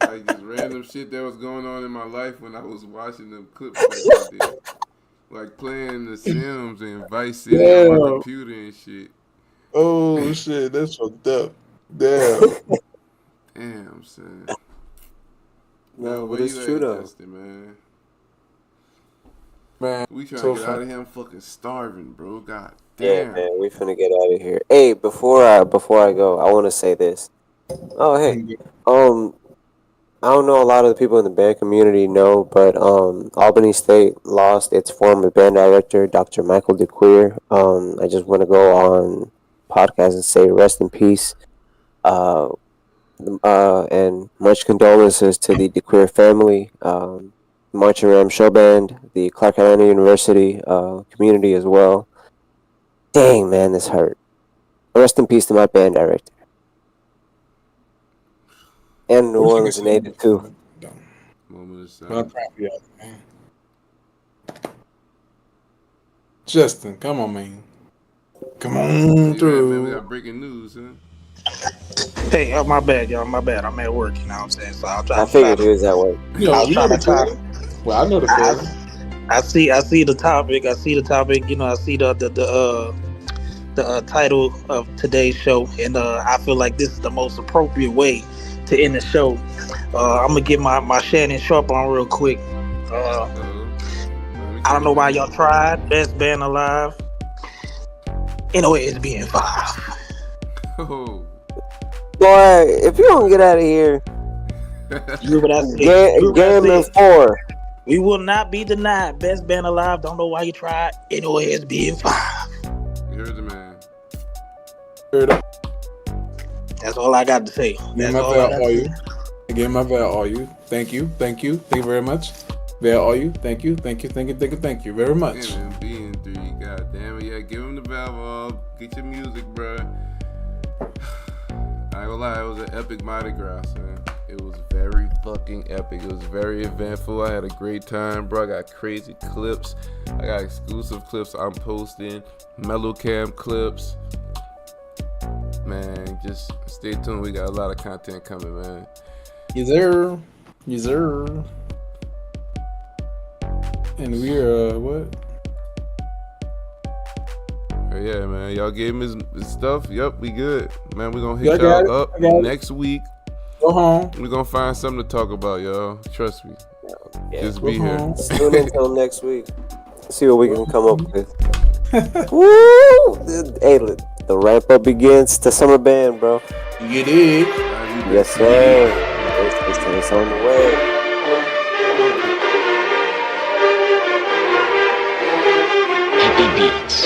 Like just random shit that was going on in my life when I was watching them clips like I did. Like playing The Sims and Vice City on my computer and shit. Oh shit, that's fucked up. Damn. Damn, son. No, where but it's you true at, though. Justin, man? Man, We trying so to get fun. out of here. I'm fucking starving, bro. God Yeah, damn. man, we finna get out of here. Hey, before I go, I want to say this. Oh, hey, I don't know a lot of the people in the band community know, but Albany State lost its former band director, Dr. Michael DeQueer. I just want to go on podcast and say rest in peace. And much condolences to the DeQueer family, Marching Ram Show Band, the Clark Atlanta University community as well. Dang, man, this hurt. Rest in peace to my band director. And New Orleans native, too. Moment of Well, silence. man. Justin, come on, man. Come on Where you at, man? We through. got breaking news, huh? Hey, my bad, y'all. My bad. I'm at work. You know what I'm saying? So I'll try. I figured he was that way. You know, I was you know trying the to talk. feeling. Well, I know the feeling. I see the topic. I see the topic. You know, I see the title of today's show, and I feel like this is the most appropriate way to end the show. I'm gonna get my Shannon Sharp on real quick. I don't know why y'all tried. Best band alive. Anyway, it's being 5. Oh. Boy, if you don't get out of here, You what I said. game in 4. We will not be denied. Best band alive. Don't know why you tried. Anyway, it's being 5. You heard the man. Heard it. That's all I got to say. Give That's my all I val got all to you. say. Again, my val all you. Thank you. Thank you. Thank you very much. Val all you. Thank you. Thank you. Thank you. Thank you. Thank you very much. Yeah, man. Being 3. God damn it. Yeah, give him the valve off. Get your music, bro. I ain't gonna lie, it was an epic Mardi Gras, man. It was very fucking epic. It was very eventful. I had a great time, bro. I got crazy clips. I got exclusive clips I'm posting. Mellow cam clips. Man, just stay tuned. We got a lot of content coming, man. Yes, sir. Yes, sir. And we're, what? Yeah, man. Y'all gave him his stuff. Yep, we good. Man, we gonna hit Yeah, I got y'all it. up I got it. next week. Go home. We're gonna find something to talk about, y'all. Trust me. Yeah. Just Go be here. home. Tune in until next week. See what we can come up with. Woo! Hey, the ramp up begins to summer band, bro. You did. Yes, sir. said it's on the way. Heavy beats.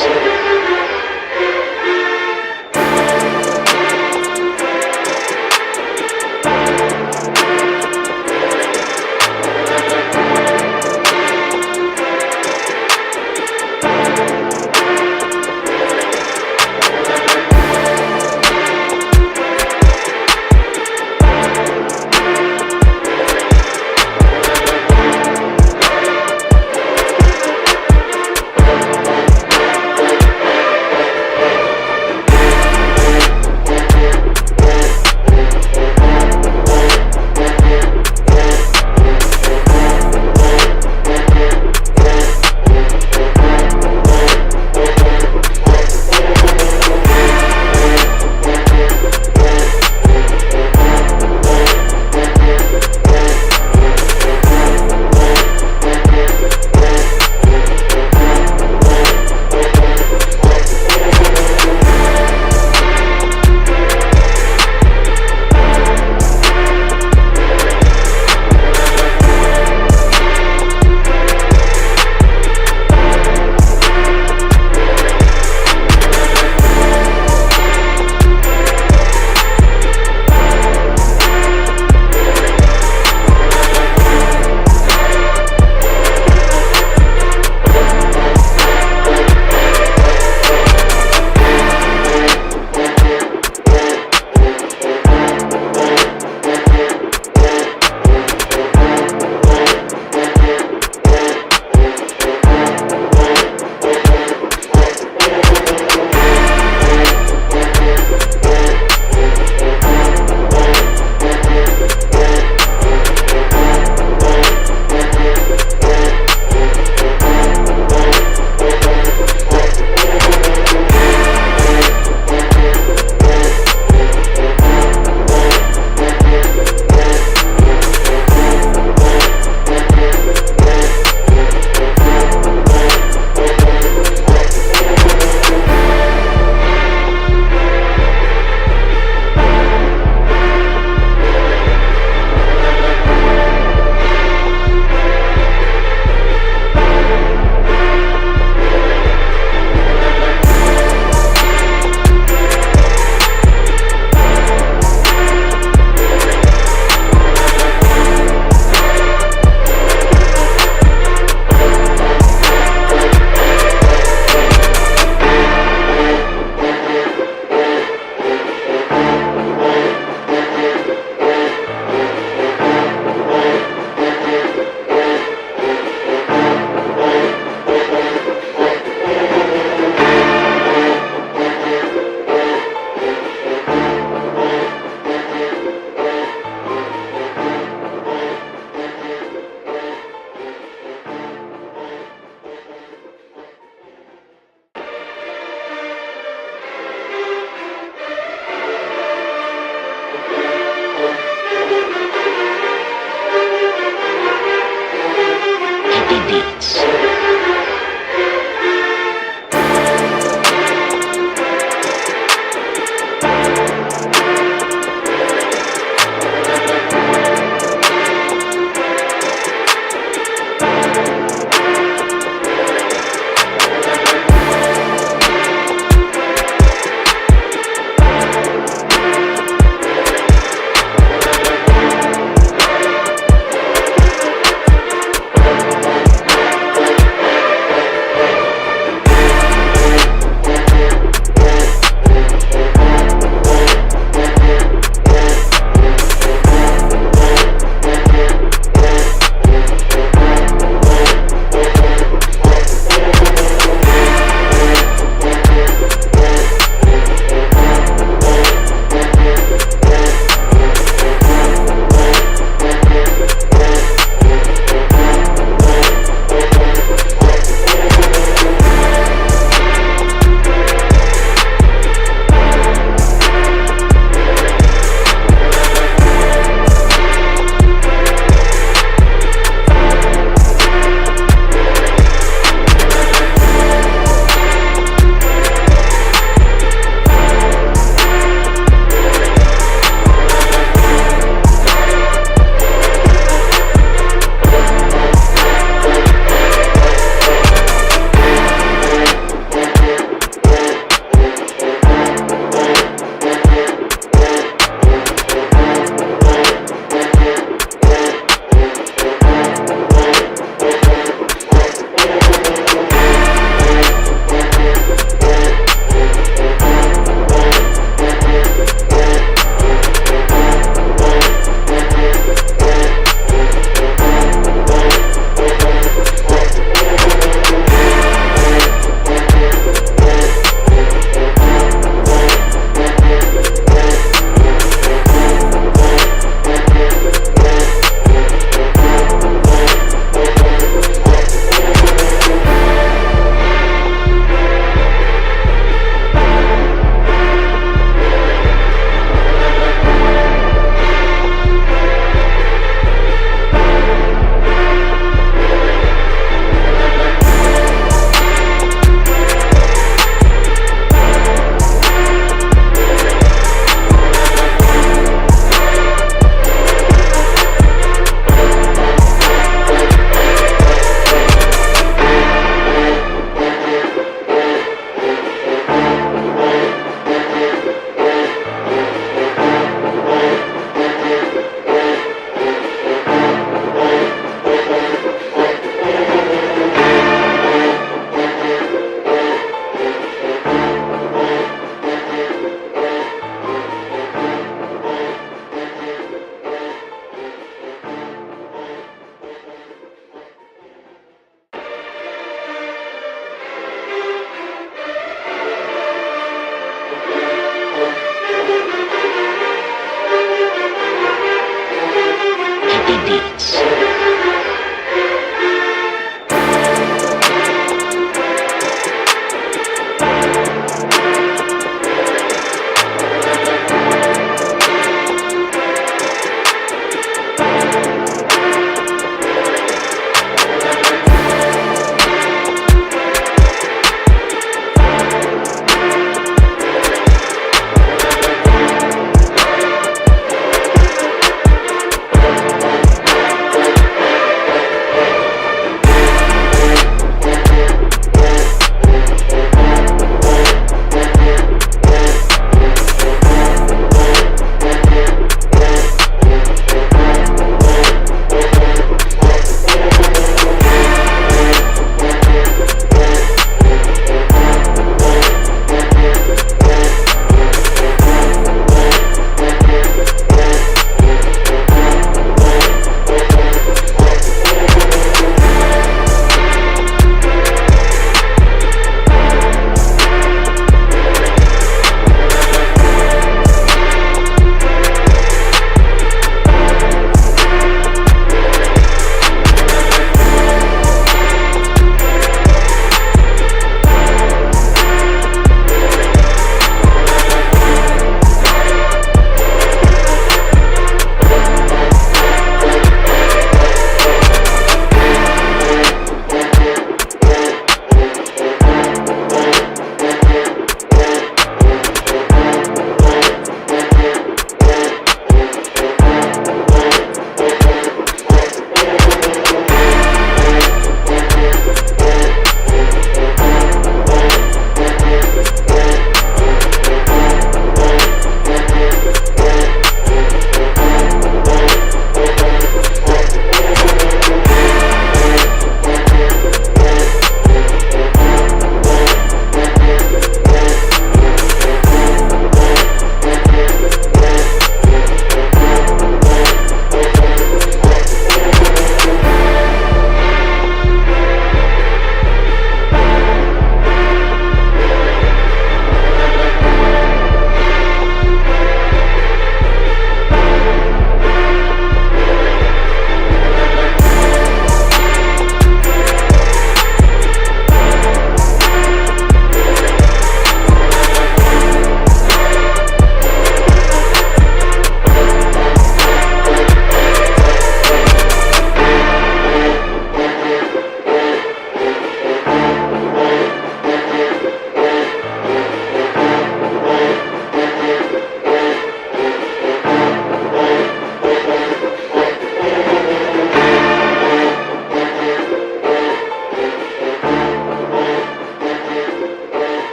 Beats.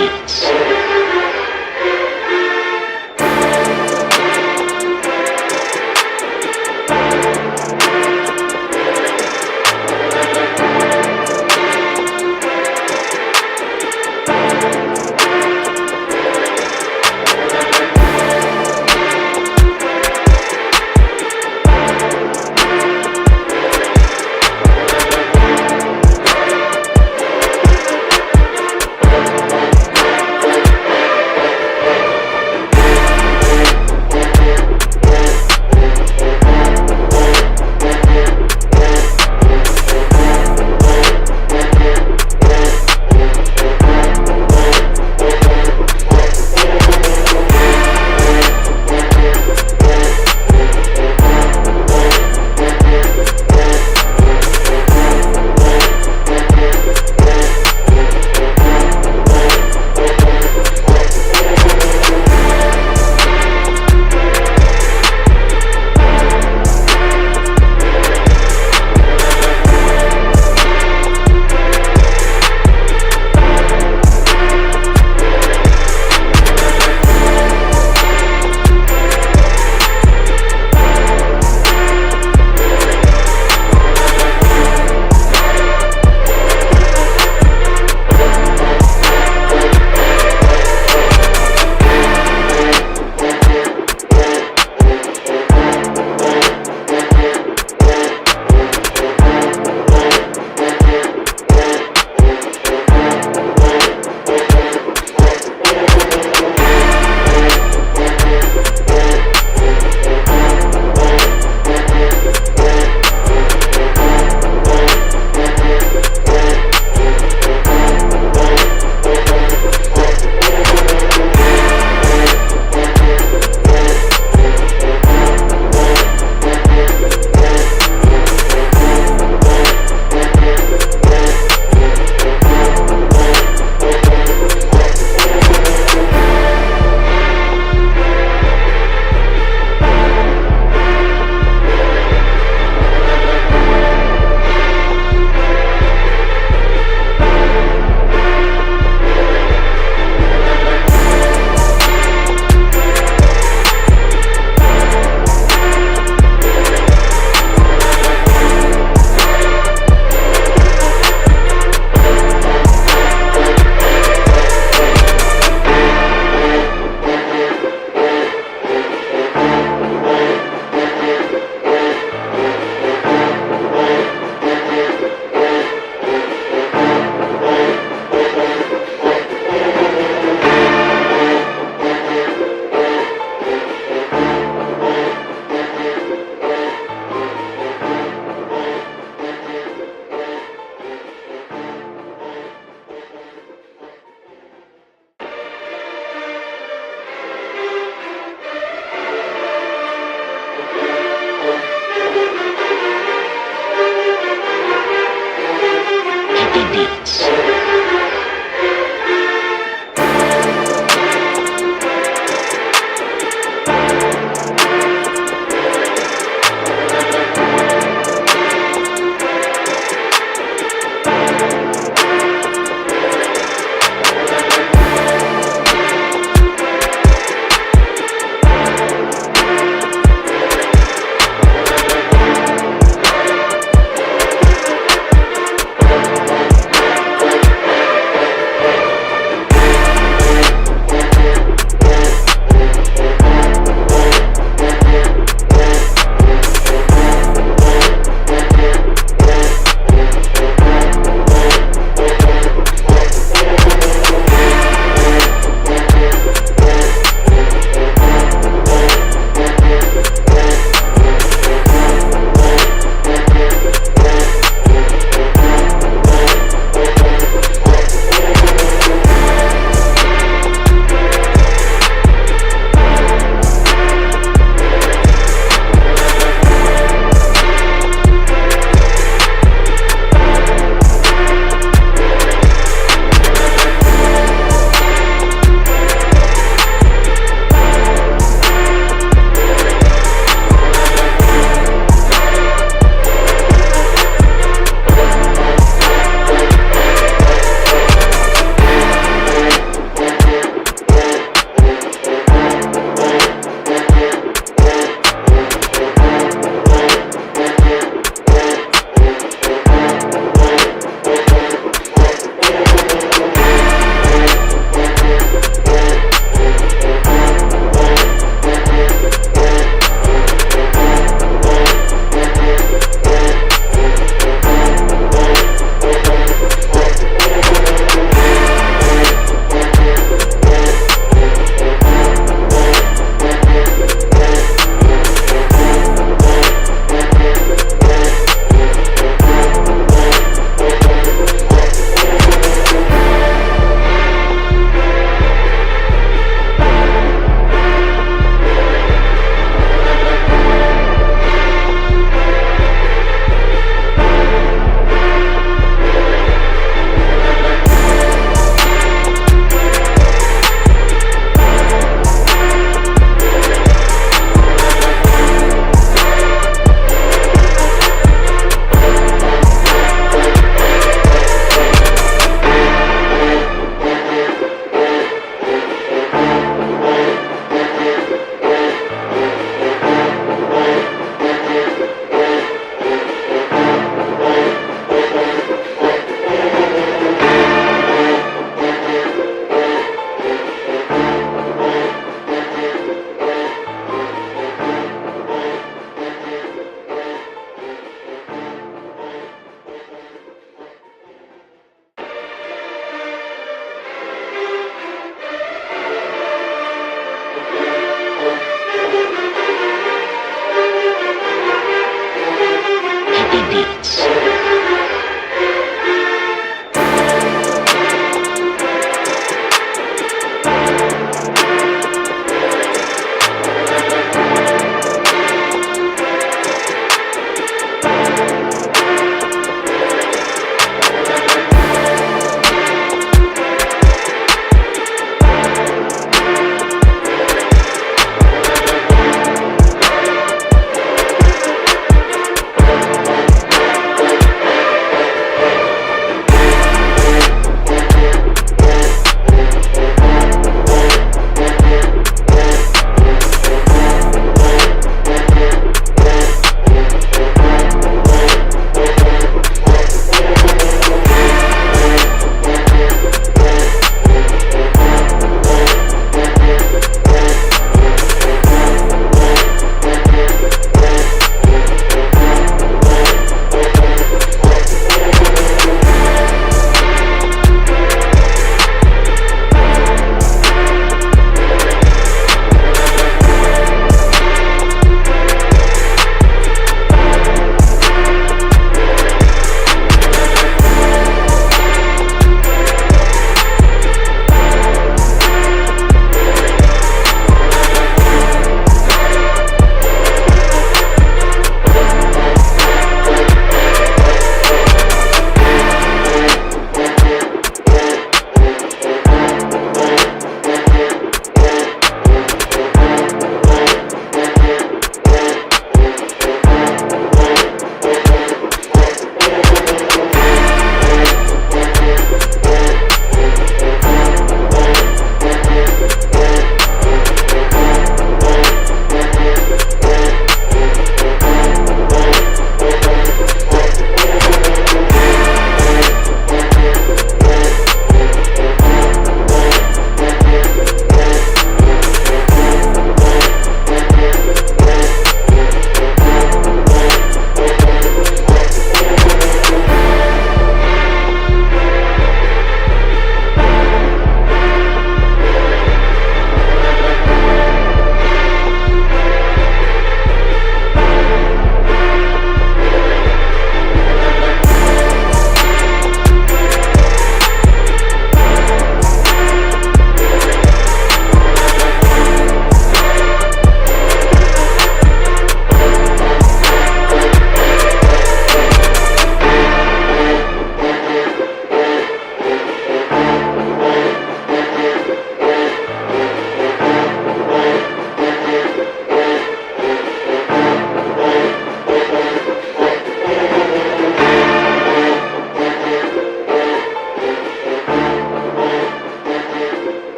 Beats.